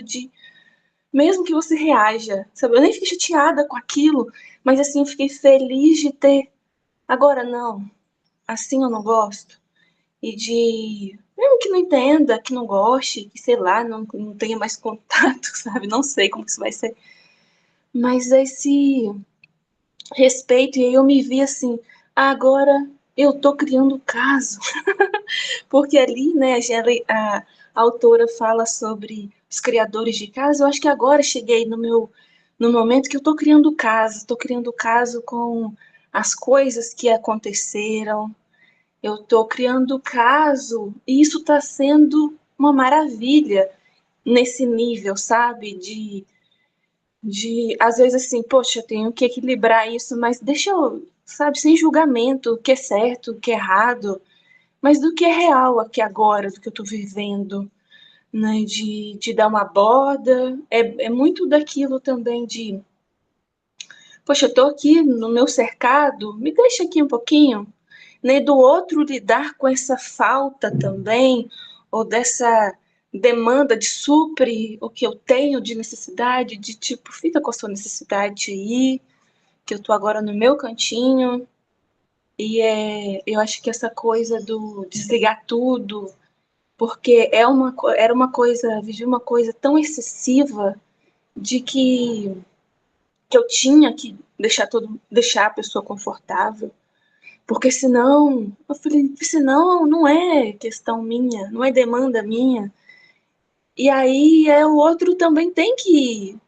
mesmo que você reaja, sabe? Eu nem fiquei chateada com aquilo, mas assim, eu fiquei feliz de ter. Agora não, assim eu não gosto. Mesmo que não entenda, que não goste, que sei lá, não tenha mais contato, sabe? Não sei como que isso vai ser. Mas esse respeito, e aí eu me vi assim, agora eu tô criando caso. Porque ali, né, a autora fala sobre os criadores de caso. Eu acho que agora cheguei no momento que eu tô criando caso com as coisas que aconteceram. Eu tô criando caso e isso tá sendo uma maravilha nesse nível, sabe? Às vezes assim, poxa, eu tenho que equilibrar isso, mas deixa eu, sabe, sem julgamento, o que é certo, o que é errado, mas do que é real aqui agora, do que eu tô vivendo, né? De dar uma borda, é muito daquilo também poxa, eu tô aqui no meu cercado, me deixa aqui um pouquinho, né? Do outro lidar com essa falta também, ou demanda, de supre o que eu tenho de necessidade, de tipo, fica com a sua necessidade aí, que eu tô agora no meu cantinho. E eu acho que essa coisa do desligar tudo, porque era uma coisa, vivi uma coisa tão excessiva de que eu tinha que deixar a pessoa confortável, porque senão, eu falei, senão não é questão minha, não é demanda minha. E aí o outro também tem que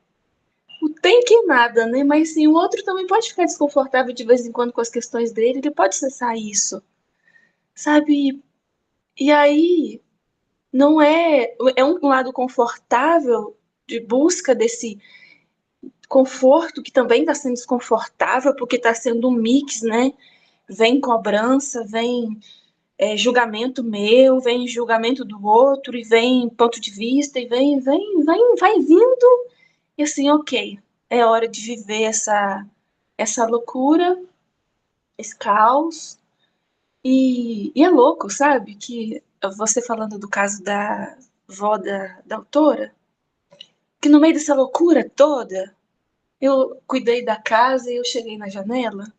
nada, né? Mas sim, o outro também pode ficar desconfortável de vez em quando com as questões dele, ele pode cessar isso, sabe? E aí não é um lado confortável de busca desse conforto que também está sendo desconfortável, porque está sendo um mix, né? Vem cobrança, vem julgamento meu, vem julgamento do outro, e vem ponto de vista, e vai vindo, e assim, ok, é hora de viver essa loucura, esse caos, e é louco, sabe? Que você falando do caso da vó da autora, que no meio dessa loucura toda, eu cuidei da casa e eu cheguei na janela.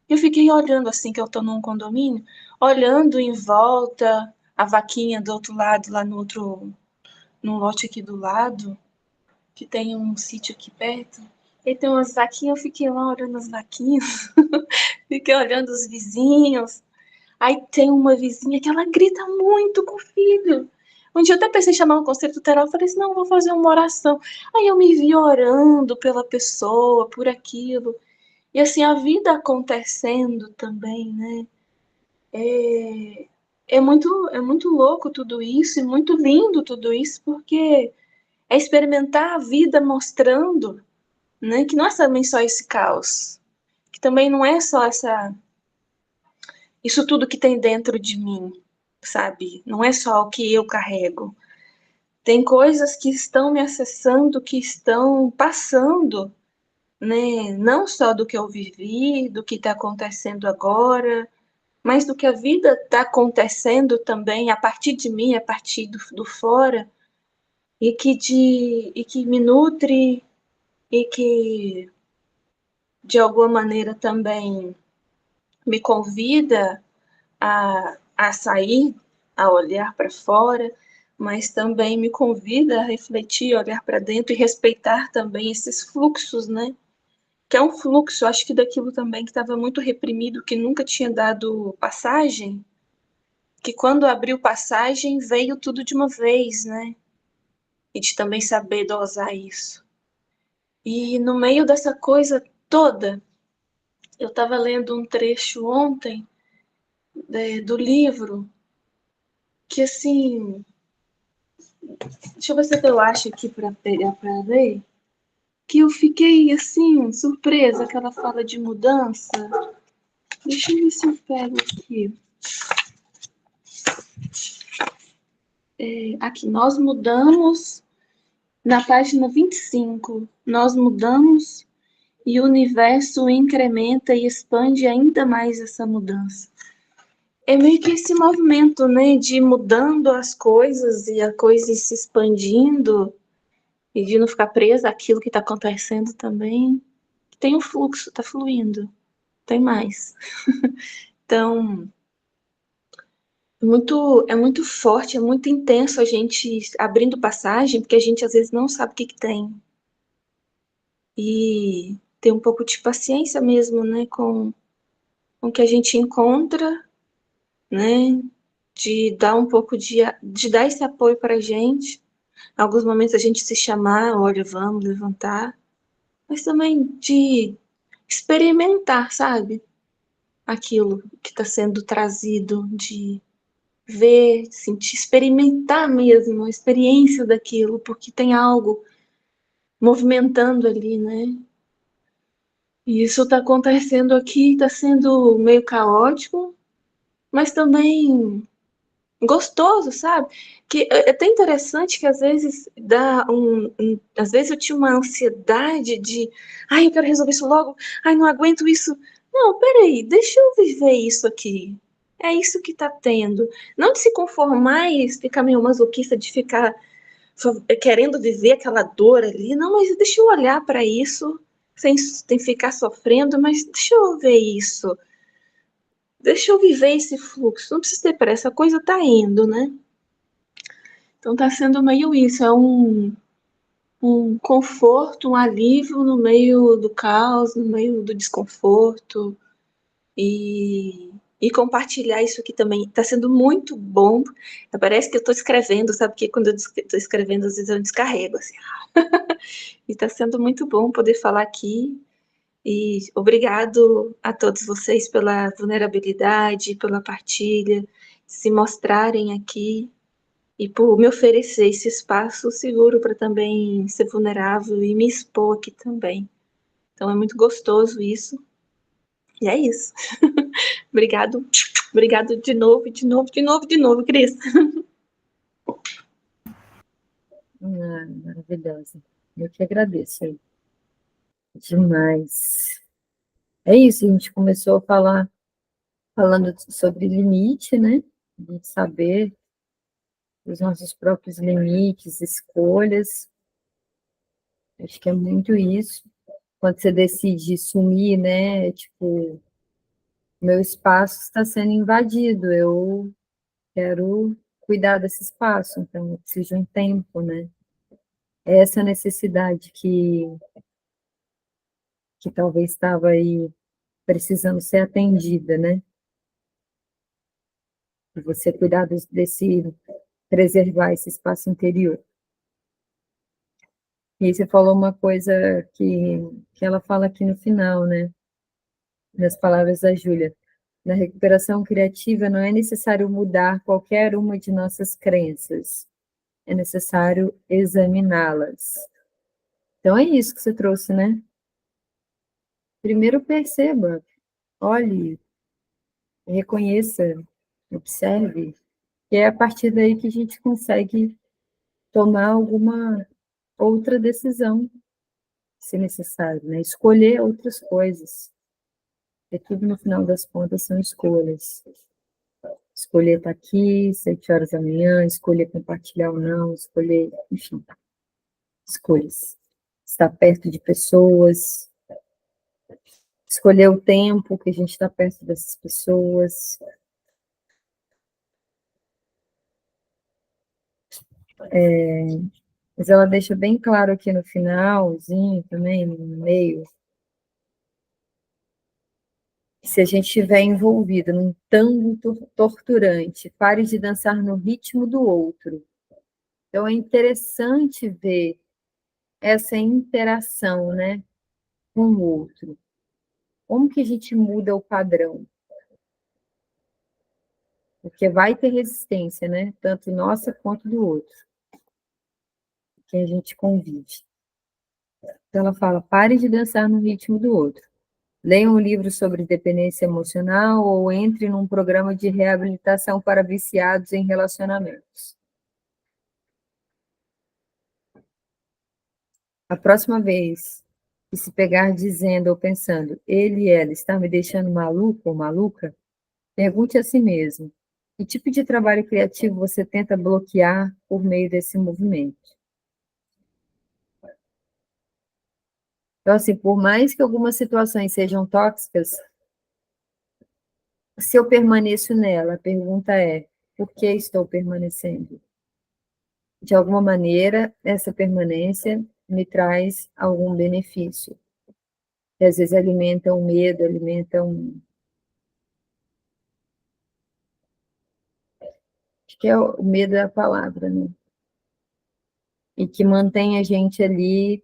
Eu fiquei olhando assim, que eu tô num condomínio, olhando em volta, a vaquinha do outro lado, lá no lote aqui do lado, que tem um sítio aqui perto. E tem umas vaquinhas, eu fiquei lá olhando as vaquinhas, fiquei olhando os vizinhos. Aí tem uma vizinha que ela grita muito com o filho. Um dia eu até pensei em chamar um conselho tutelar, eu falei assim, não, eu vou fazer uma oração. Aí eu me vi orando pela pessoa, por aquilo. E assim, a vida acontecendo também, né? É muito louco tudo isso, e muito lindo tudo isso, porque é experimentar a vida mostrando, né, que não é também só esse caos, que também não é só isso tudo que tem dentro de mim, sabe? Não é só o que eu carrego. Tem coisas que estão me acessando, que estão passando, né? Não só do que eu vivi, do que está acontecendo agora, mas do que a vida está acontecendo também a partir de mim, a partir do fora, e que me nutre, e que de alguma maneira também me convida a sair, a olhar para fora, mas também me convida a refletir, olhar para dentro e respeitar também esses fluxos, né? Que é um fluxo, acho que daquilo também que estava muito reprimido, que nunca tinha dado passagem, que quando abriu passagem veio tudo de uma vez, né? E de também saber dosar isso. E no meio dessa coisa toda, eu estava lendo um trecho ontem do livro, que assim, deixa eu ver se eu acho aqui para pegar para ler, que eu fiquei assim, surpresa, que ela fala de mudança. Deixa eu ver se eu pego aqui. Aqui, nós mudamos, na página 25, nós mudamos e o universo incrementa e expande ainda mais essa mudança. É meio que esse movimento, né, de ir mudando as coisas e a coisa ir se expandindo e de não ficar presa àquilo que está acontecendo também. Tem um fluxo, está fluindo, tem mais. Então, é muito forte, é muito intenso a gente abrindo passagem, porque a gente às vezes não sabe o que tem. E ter um pouco de paciência mesmo, né, com o que a gente encontra, né, de dar um pouco de dar esse apoio para a gente. Em alguns momentos a gente se chamar, olha, vamos levantar, mas também de experimentar, sabe? Aquilo que está sendo trazido, de ver, sentir, experimentar mesmo a experiência daquilo, porque tem algo movimentando ali, né? E isso está acontecendo aqui, está sendo meio caótico, mas também gostoso, sabe? Que é até interessante que às vezes às vezes eu tinha uma ansiedade de, ai, eu quero resolver isso logo, ai, não aguento isso. Não, peraí, deixa eu viver isso aqui. É isso que tá tendo. Não de se conformar e ficar meio masoquista de ficar querendo viver aquela dor ali. Não, mas deixa eu olhar para isso sem ficar sofrendo, mas deixa eu ver isso. Deixa eu viver esse fluxo. Não precisa ter pressa, a coisa tá indo, né? Então tá sendo meio isso, é um conforto, um alívio no meio do caos, no meio do desconforto. E compartilhar isso aqui também está sendo muito bom. Parece que eu estou escrevendo, sabe? Porque quando eu estou escrevendo, às vezes eu descarrego, assim. E está sendo muito bom poder falar aqui. E obrigado a todos vocês pela vulnerabilidade, pela partilha, se mostrarem aqui e por me oferecer esse espaço seguro para também ser vulnerável e me expor aqui também. Então é muito gostoso isso. E é isso. Obrigado. Obrigado de novo, Cris. Maravilhosa. Eu que agradeço aí. Demais. É isso, a gente começou falando sobre limite, né? De saber os nossos próprios limites, escolhas. Acho que é muito isso. Quando você decide sumir, né? Tipo, meu espaço está sendo invadido, eu quero cuidar desse espaço, então eu preciso de um tempo, né? É essa necessidade que talvez estava aí precisando ser atendida, né? E você cuidar preservar esse espaço interior. E aí você falou uma coisa que ela fala aqui no final, né? Nas palavras da Júlia. Na recuperação criativa não é necessário mudar qualquer uma de nossas crenças, é necessário examiná-las. Então é isso que você trouxe, né? Primeiro perceba, olhe, reconheça, observe, e é a partir daí que a gente consegue tomar alguma outra decisão, se necessário, né? Escolher outras coisas. E tudo, no final das contas, são escolhas. Escolher estar aqui, 7 horas da manhã, escolher compartilhar ou não, escolher, enfim, escolhas. Estar perto de pessoas, escolher o tempo que a gente está perto dessas pessoas. Mas ela deixa bem claro aqui no finalzinho também, no meio, que se a gente estiver envolvido num tango torturante, pare de dançar no ritmo do outro. Então é interessante ver essa interação, né, com o outro. Como que a gente muda o padrão? Porque vai ter resistência, né, tanto nossa quanto do outro, que a gente convive. Então ela fala, pare de dançar no ritmo do outro. Leia um livro sobre dependência emocional ou entre num programa de reabilitação para viciados em relacionamentos. A próxima vez que se pegar dizendo ou pensando, ele e ela está me deixando maluco ou maluca, pergunte a si mesmo, que tipo de trabalho criativo você tenta bloquear por meio desse movimento? Então, assim, por mais que algumas situações sejam tóxicas, se eu permaneço nela, a pergunta é, por que estou permanecendo? De alguma maneira, essa permanência me traz algum benefício. Que às vezes alimenta um medo, alimenta um... Acho que é o medo da palavra, né? E que mantém a gente ali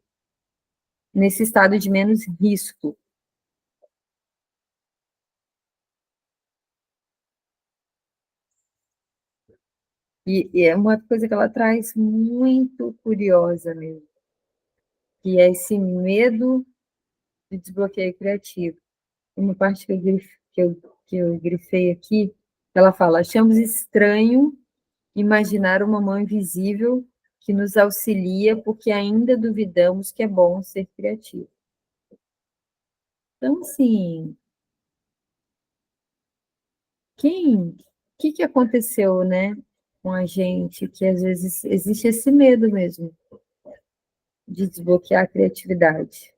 nesse estado de menos risco. E é uma coisa que ela traz muito curiosa mesmo, que é esse medo de desbloqueio criativo. Uma parte que eu grifei aqui, ela fala, achamos estranho imaginar uma mão invisível que nos auxilia porque ainda duvidamos que é bom ser criativo. Então, assim, o que aconteceu, né? com a gente, que às vezes existe esse medo mesmo de desbloquear a criatividade.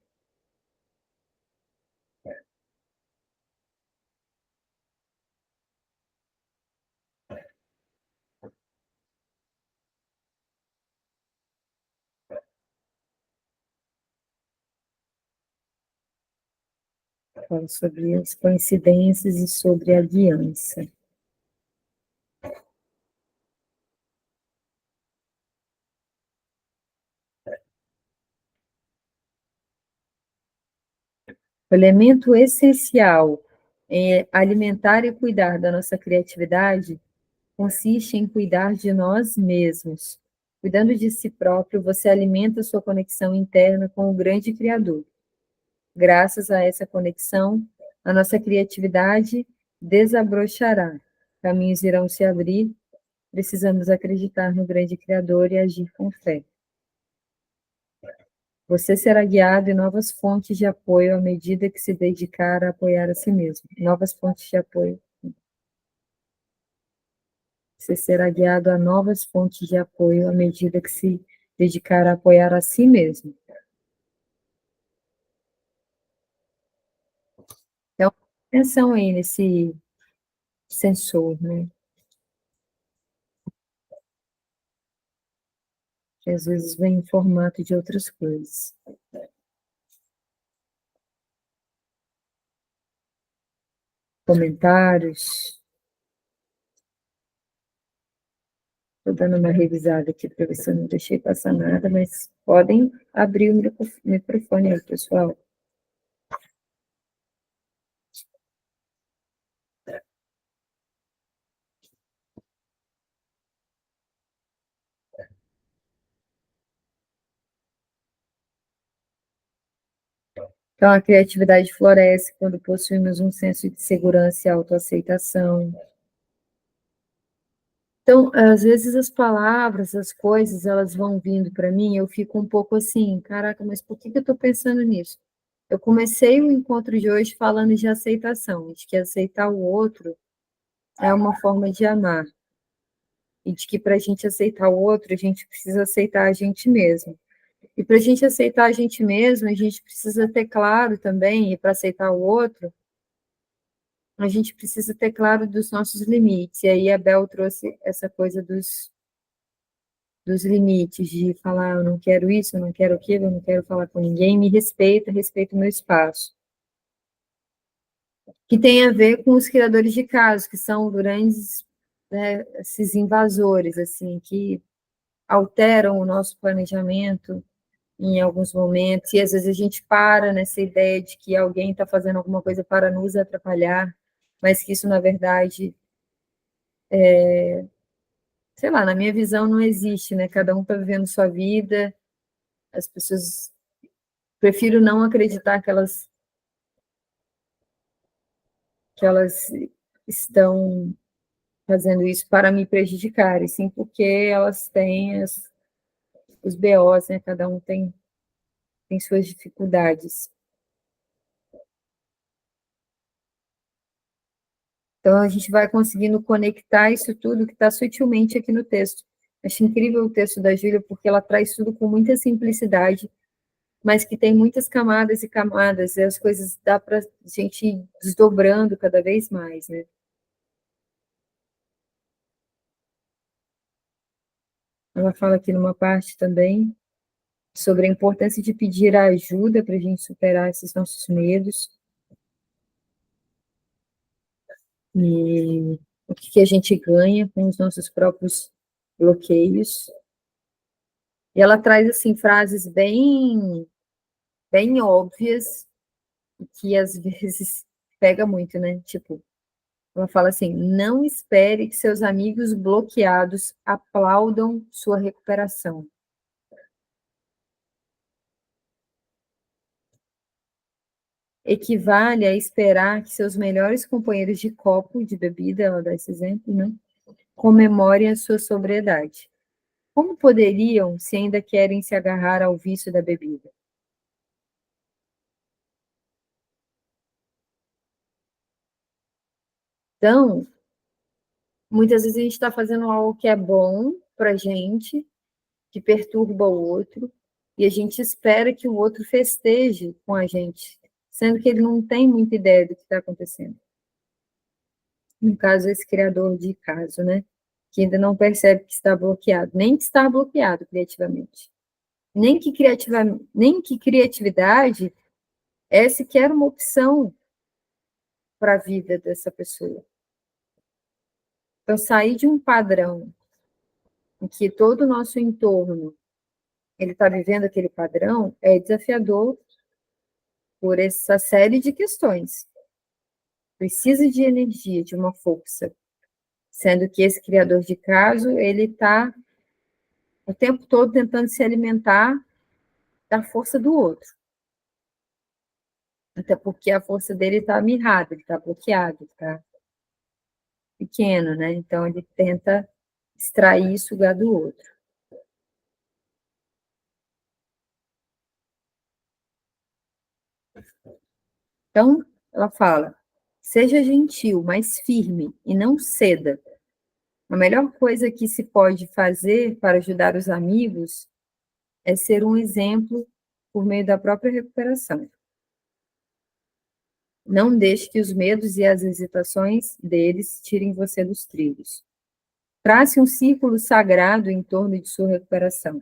Fala sobre as coincidências e sobre a aliança. O elemento essencial em alimentar e cuidar da nossa criatividade consiste em cuidar de nós mesmos. Cuidando de si próprio, você alimenta sua conexão interna com o grande Criador. Graças a essa conexão, a nossa criatividade desabrochará, caminhos irão se abrir, precisamos acreditar no grande Criador e agir com fé. Você será guiado em novas fontes de apoio à medida que se dedicar a apoiar a si mesmo. Novas fontes de apoio. Você será guiado a novas fontes de apoio à medida que se dedicar a apoiar a si mesmo. Então, atenção aí nesse sensor, né? Que às vezes vem em formato de outras coisas. Comentários. Estou dando uma revisada aqui para ver se eu não deixei passar nada, mas podem abrir o microfone aí, pessoal. Então, a criatividade floresce quando possuímos um senso de segurança e autoaceitação. Então, às vezes as palavras, as coisas, elas vão vindo para mim, eu fico um pouco assim, caraca, mas por que eu estou pensando nisso? Eu comecei o encontro de hoje falando de aceitação, de que aceitar o outro é uma forma de amar, e de que para a gente aceitar o outro, a gente precisa aceitar a gente mesmo. E para a gente aceitar a gente mesmo, a gente precisa ter claro também, e para aceitar o outro, a gente precisa ter claro dos nossos limites. E aí a Bel trouxe essa coisa dos limites, de falar, eu não quero isso, eu não quero aquilo, eu não quero falar com ninguém, me respeita, respeita o meu espaço. Que tem a ver com os criadores de casos, que são grandes, né, esses invasores, assim, que alteram o nosso planejamento em alguns momentos, e às vezes a gente para nessa ideia de que alguém está fazendo alguma coisa para nos atrapalhar, mas que isso, na verdade, sei lá, na minha visão não existe, né? Cada um está vivendo sua vida, as pessoas... Prefiro não acreditar que elas estão fazendo isso para me prejudicar, e sim porque elas têm os BOs, né? Cada um tem suas dificuldades. Então, a gente vai conseguindo conectar isso tudo que está sutilmente aqui no texto. Acho incrível o texto da Júlia, porque ela traz tudo com muita simplicidade, mas que tem muitas camadas e camadas, e as coisas dá para a gente ir desdobrando cada vez mais, né? Ela fala aqui numa parte também sobre a importância de pedir a ajuda para a gente superar esses nossos medos, e o que a gente ganha com os nossos próprios bloqueios. E ela traz, assim, frases bem óbvias, que às vezes pega muito, né? Tipo, ela fala assim, não espere que seus amigos bloqueados aplaudam sua recuperação. Equivale a esperar que seus melhores companheiros de copo de bebida, ela dá esse exemplo, né? Comemorem a sua sobriedade. Como poderiam, se ainda querem se agarrar ao vício da bebida? Então, Muitas vezes a gente está fazendo algo que é bom para a gente, que perturba o outro, e a gente espera que o outro festeje com a gente, sendo que ele não tem muita ideia do que está acontecendo. No caso, esse criador de caso, né? Que ainda não percebe que está bloqueado, nem que está bloqueado criativamente. Nem que criatividade é sequer uma opção para a vida dessa pessoa. Então, sair de um padrão em que todo o nosso entorno ele está vivendo aquele padrão é desafiador por essa série de questões. Precisa de energia, de uma força, sendo que esse criador de caso, ele está o tempo todo tentando se alimentar da força do outro. Até porque a força dele está mirrada, ele está bloqueado, está pequeno, né? Então, ele tenta extrair e sugar do outro. Então, ela fala, seja gentil, mas firme, e não ceda. A melhor coisa que se pode fazer para ajudar os amigos é ser um exemplo por meio da própria recuperação. Não deixe que os medos e as hesitações deles tirem você dos trilhos. Trace um círculo sagrado em torno de sua recuperação.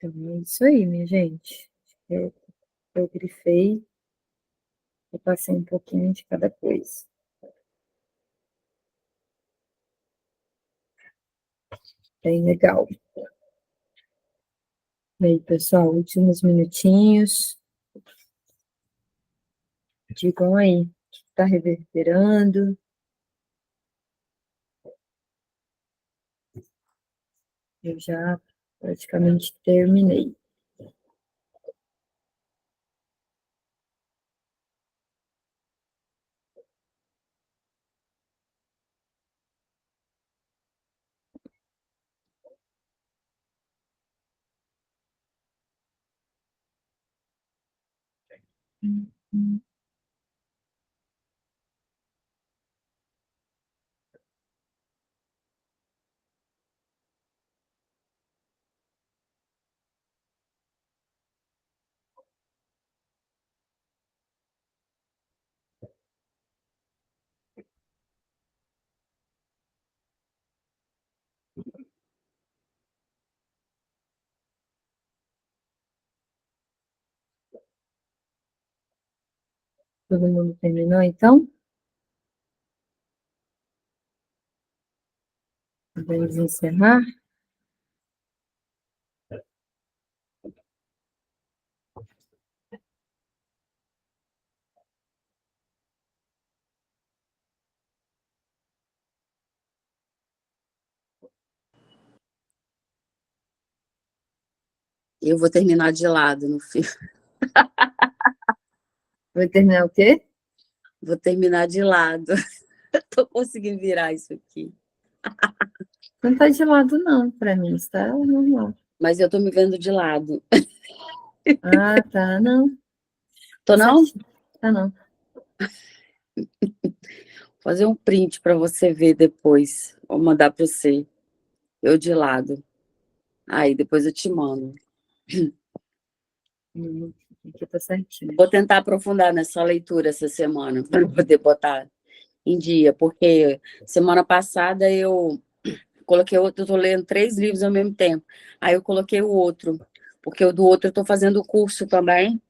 Então, é isso aí, minha gente. Eu grifei, eu passei um pouquinho de cada coisa. Bem legal. E aí, pessoal, últimos minutinhos. Digam aí, o que está reverberando. Eu já praticamente terminei. Todo mundo terminou, então? Vamos encerrar? Eu vou terminar de lado no fim. Vai terminar o quê? Vou terminar de lado. Tô conseguindo virar isso aqui. Não tá de lado, não, para mim, está normal. Mas eu tô me vendo de lado. Ah, tá, não. Tô não? Tá, não. Vou fazer um print para você ver depois. Vou mandar para você. Eu de lado. Aí, depois eu te mando. Aqui tá certinho. Vou tentar aprofundar nessa leitura essa semana, para poder botar em dia, porque semana passada eu coloquei outro, eu tô lendo 3 livros ao mesmo tempo. Aí eu coloquei o outro, porque o do outro eu tô fazendo o curso também.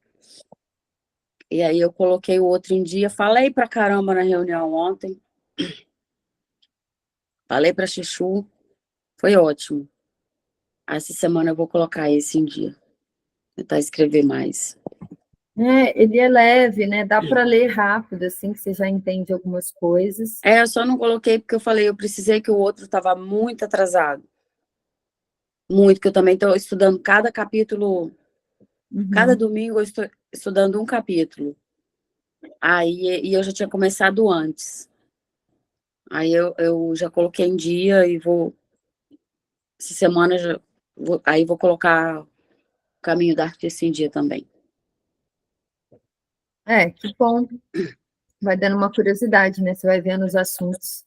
E aí eu coloquei o outro em dia. Falei pra caramba na reunião ontem. Falei pra Chuchu. Foi ótimo. Essa semana eu vou colocar esse em dia. Tentar escrever mais. Ele é leve, né? Dá para ler rápido, assim, que você já entende algumas coisas. Eu só não coloquei porque eu falei, eu precisei que o outro estava muito atrasado. Muito, que eu também estou estudando cada capítulo. Cada domingo eu estou estudando um capítulo. E eu já tinha começado antes. Aí eu já coloquei em dia e vou... Essa semana aí vou colocar o Caminho da Artista em dia também. Que bom. Vai dando uma curiosidade, né? Você vai vendo os assuntos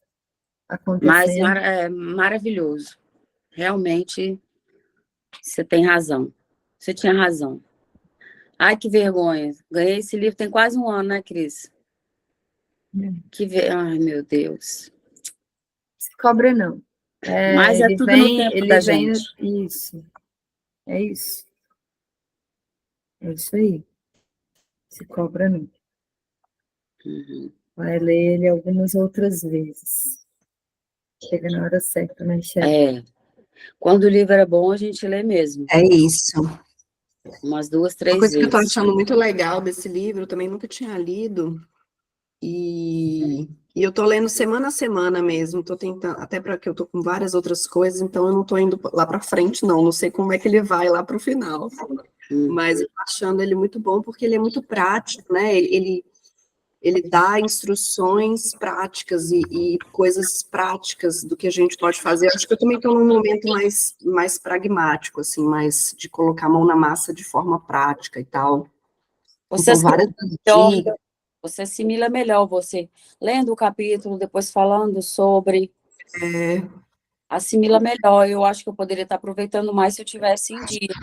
Mas acontecendo. é maravilhoso. Realmente, você tem razão. Você tinha razão. Ai, que vergonha. Ganhei esse livro tem quase um ano, né, Cris? Ai, meu Deus. Se cobra, não. Mas é tudo no tempo da gente. Isso. É isso. É isso aí. Se cobra, não. Vai ler ele algumas outras vezes. Chega na hora certa, né, chefe? Quando o livro é bom, a gente lê mesmo. É isso. Umas 2, 3 Uma coisa vezes. que eu tô achando muito legal desse livro, eu também nunca tinha lido, e eu tô lendo semana a semana mesmo, tô tentando, até porque eu tô com várias outras coisas, então eu não tô indo lá pra frente, não sei como é que ele vai lá pro final. Mas eu tô achando ele muito bom, porque ele é muito prático, né, ele dá instruções práticas e coisas práticas do que a gente pode fazer. Acho que eu também estou num momento mais pragmático, assim, mais de colocar a mão na massa de forma prática e tal. Então, várias dicas. Você assimila melhor, você lendo o capítulo, depois falando sobre... Assimila melhor. Eu acho que eu poderia estar aproveitando mais se eu tivesse em dia,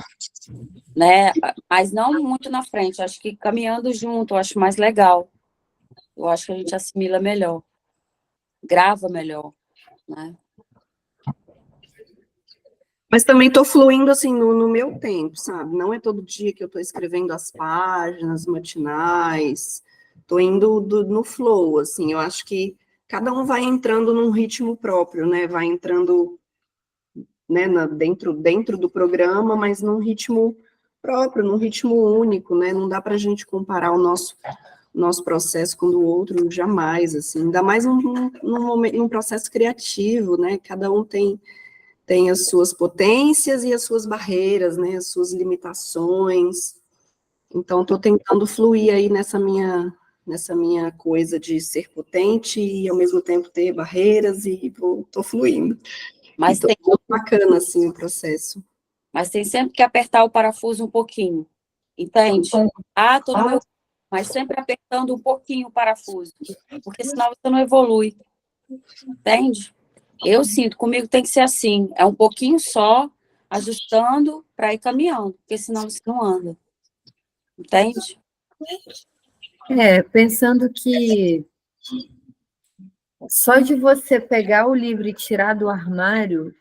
né? Mas não muito na frente. Acho que caminhando junto, eu acho mais legal. Eu acho que a gente assimila melhor, grava melhor, né? Mas também estou fluindo, assim, no meu tempo, sabe? Não é todo dia que eu estou escrevendo as páginas matinais, estou indo no flow, assim, eu acho que cada um vai entrando num ritmo próprio, né? Vai entrando, né, dentro do programa, mas num ritmo próprio, num ritmo único, né? Não dá para a gente comparar o nosso processo com o do outro, jamais, assim, ainda mais num processo criativo, né? Cada um tem as suas potências e as suas barreiras, né? As suas limitações. Então, estou tentando fluir aí nessa minha coisa de ser potente e, ao mesmo tempo, ter barreiras e estou fluindo. Mas tem muito bacana, assim, o processo. Mas tem sempre que apertar o parafuso um pouquinho, entende? Todo meu... Mas sempre apertando um pouquinho o parafuso, porque senão você não evolui, entende? Eu sinto, comigo tem que ser assim, é um pouquinho só, ajustando para ir caminhando, porque senão você não anda, entende? Pensando que só de você pegar o livro e tirar do armário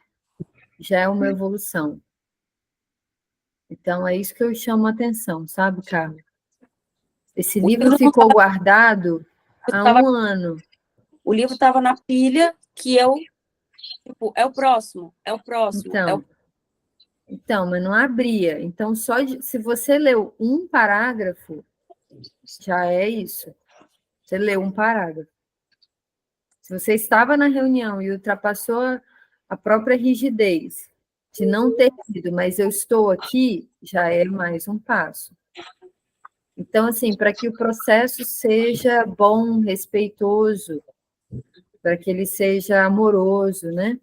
já é uma evolução. Então, é isso que eu chamo a atenção, sabe, Carla? Esse livro ficou guardado há um ano. O livro estava na pilha que eu... Tipo, é o próximo. Então, mas não abria. Então, se você leu um parágrafo, já é isso. Você leu um parágrafo. Se você estava na reunião e ultrapassou a própria rigidez de não ter lido, mas eu estou aqui, já é mais um passo. Então, assim, para que o processo seja bom, respeitoso, para que ele seja amoroso, né?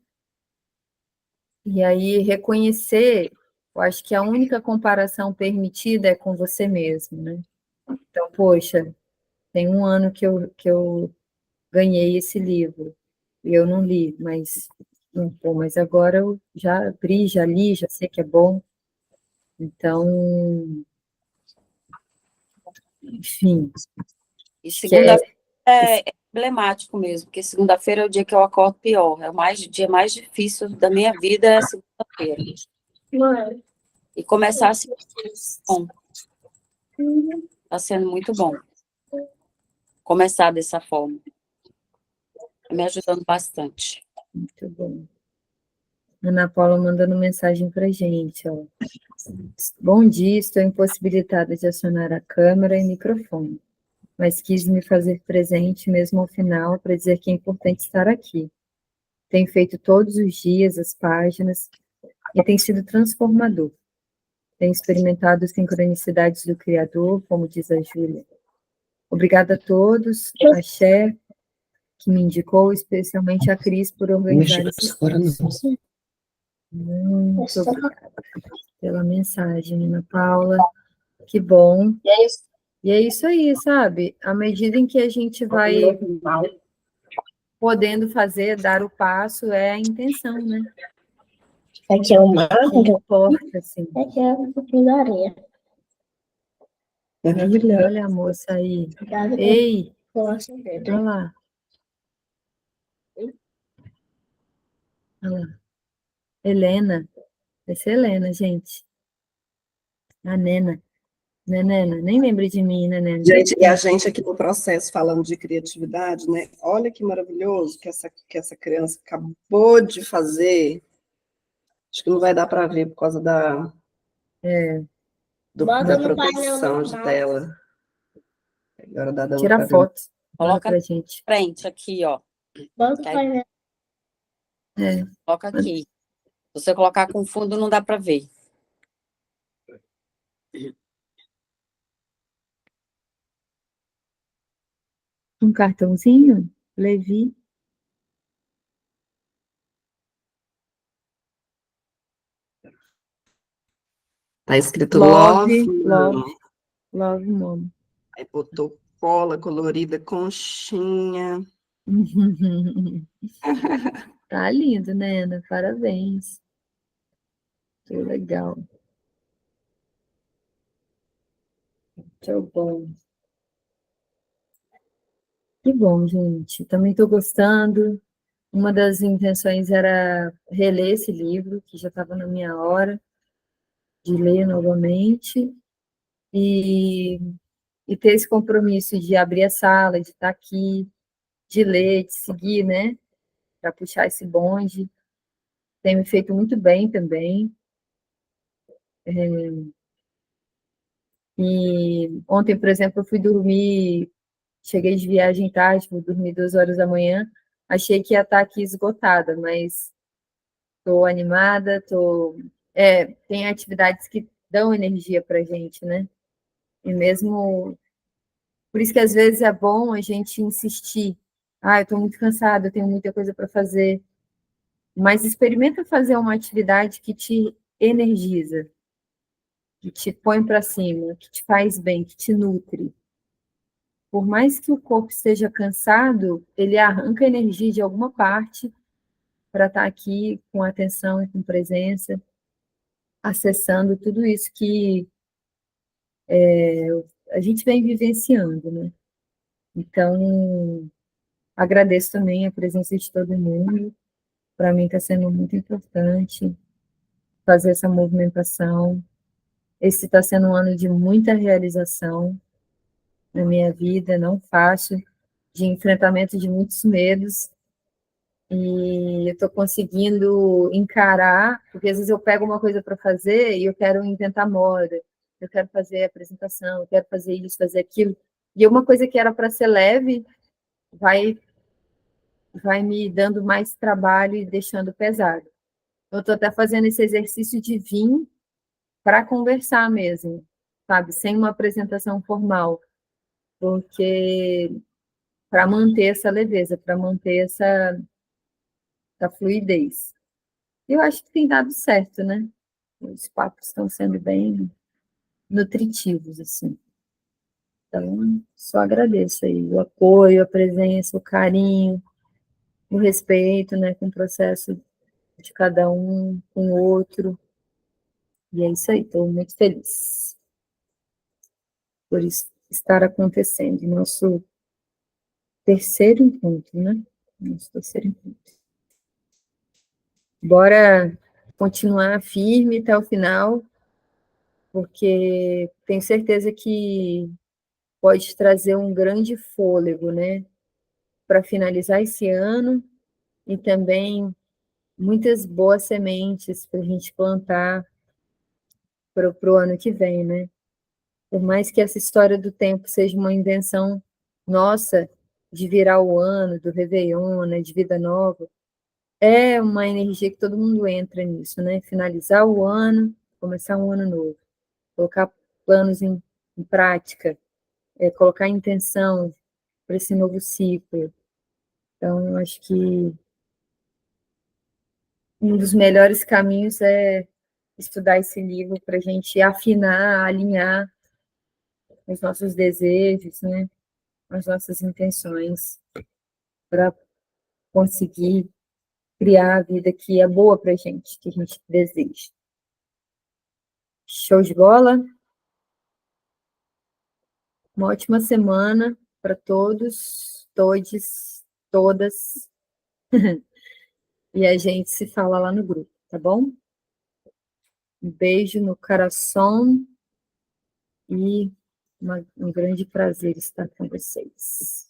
E aí, reconhecer, eu acho que a única comparação permitida é com você mesmo, né? Então, poxa, tem um ano que eu ganhei esse livro, e eu não li, mas agora eu já abri, já li, já sei que é bom. Então, enfim. E segunda-feira é emblemático mesmo, porque segunda-feira é o dia que eu acordo pior. É o dia mais difícil da minha vida, é segunda-feira. E começar assim, bom. Está sendo muito bom. Começar dessa forma. Está me ajudando bastante. Muito bom. Ana Paula mandando mensagem para gente, ó. Bom dia, estou impossibilitada de acionar a câmera e microfone, mas quis me fazer presente mesmo ao final para dizer que é importante estar aqui. Tenho feito todos os dias as páginas e tem sido transformador. Tenho experimentado sincronicidades do Criador, como diz a Júlia. Obrigada a todos, a Cher, que me indicou, especialmente a Cris, por organizar esse espaço. Muito obrigada pela mensagem, Ana Paula. Que bom. E é isso aí, sabe? À medida em que a gente vai podendo fazer, dar o passo, é a intenção, né? Aqui é o mar, Que importa, assim. aqui é um pouquinho da areia. Olha a moça aí. Ei, olha lá. Olha lá. Helena. Essa é Helena, gente. A Nena. Né, Nena? Nem lembro de mim, né, Nena? Gente, e a gente aqui no processo falando de criatividade, né? Olha que maravilhoso que essa criança acabou de fazer. Acho que não vai dar para ver por causa da Bota no proteção painel de normal. tela. Agora dá dando Tira pra a ver. foto. Manda Coloca pra gente. frente aqui, ó. Bota no painel. É. Coloca aqui. Se você colocar com fundo, não dá para ver. Um cartãozinho? Levi. Tá escrito Love, Love, love, love, mom. aí botou cola colorida, conchinha. Tá lindo, né, Ana? Parabéns. Que legal. Muito bom. Que bom, gente. Também estou gostando. Uma das intenções era reler esse livro, que já estava na minha hora de ler novamente, e, e ter esse compromisso de abrir a sala, de estar aqui, de ler, de seguir, né? Para puxar esse bonde. Tem me feito muito bem também. E ontem, por exemplo, eu fui dormir, cheguei de viagem tarde, fui dormir 2 horas da manhã, achei que ia estar aqui esgotada, mas estou animada, tem atividades que dão energia para a gente, né? E mesmo, por isso que às vezes é bom a gente insistir. Ah, eu estou muito cansada, eu tenho muita coisa para fazer, mas experimenta fazer uma atividade que te energiza, que te põe para cima, que te faz bem, que te nutre. Por mais que o corpo esteja cansado, ele arranca energia de alguma parte para estar aqui com atenção e com presença, acessando tudo isso que a gente vem vivenciando, né? Então, agradeço também a presença de todo mundo. Para mim está sendo muito importante fazer essa movimentação. Esse está sendo um ano de muita realização na minha vida, não fácil, de enfrentamento de muitos medos, e eu estou conseguindo encarar, porque às vezes eu pego uma coisa para fazer e eu quero inventar moda, eu quero fazer apresentação, eu quero fazer isso, fazer aquilo, e uma coisa que era para ser leve vai me dando mais trabalho e deixando pesado. Eu estou até fazendo esse exercício de vir para conversar mesmo, sabe, sem uma apresentação formal, porque para manter essa leveza, para manter essa fluidez. Eu acho que tem dado certo, né? Os papos estão sendo bem nutritivos, assim. Então, só agradeço aí o apoio, a presença, o carinho, o respeito, né, com o processo de cada um com o outro. E é isso aí, estou muito feliz por isso estar acontecendo. Nosso terceiro encontro, né? Nosso terceiro encontro. Bora continuar firme até o final, porque tenho certeza que pode trazer um grande fôlego, né, para finalizar esse ano e também muitas boas sementes para a gente plantar para o ano que vem, né? Por mais que essa história do tempo seja uma invenção nossa, de virar o ano, do Réveillon, né, de vida nova, é uma energia que todo mundo entra nisso, né? Finalizar o ano, começar um ano novo, colocar planos em prática, colocar intenção para esse novo ciclo. Então, acho que um dos melhores caminhos é estudar esse livro para a gente afinar, alinhar os nossos desejos, né? As nossas intenções, para conseguir criar a vida que é boa para a gente, que a gente deseja. Show de bola? Uma ótima semana para todos, todes, todas. E a gente se fala lá no grupo, tá bom? Um beijo no coração e um grande prazer estar com vocês.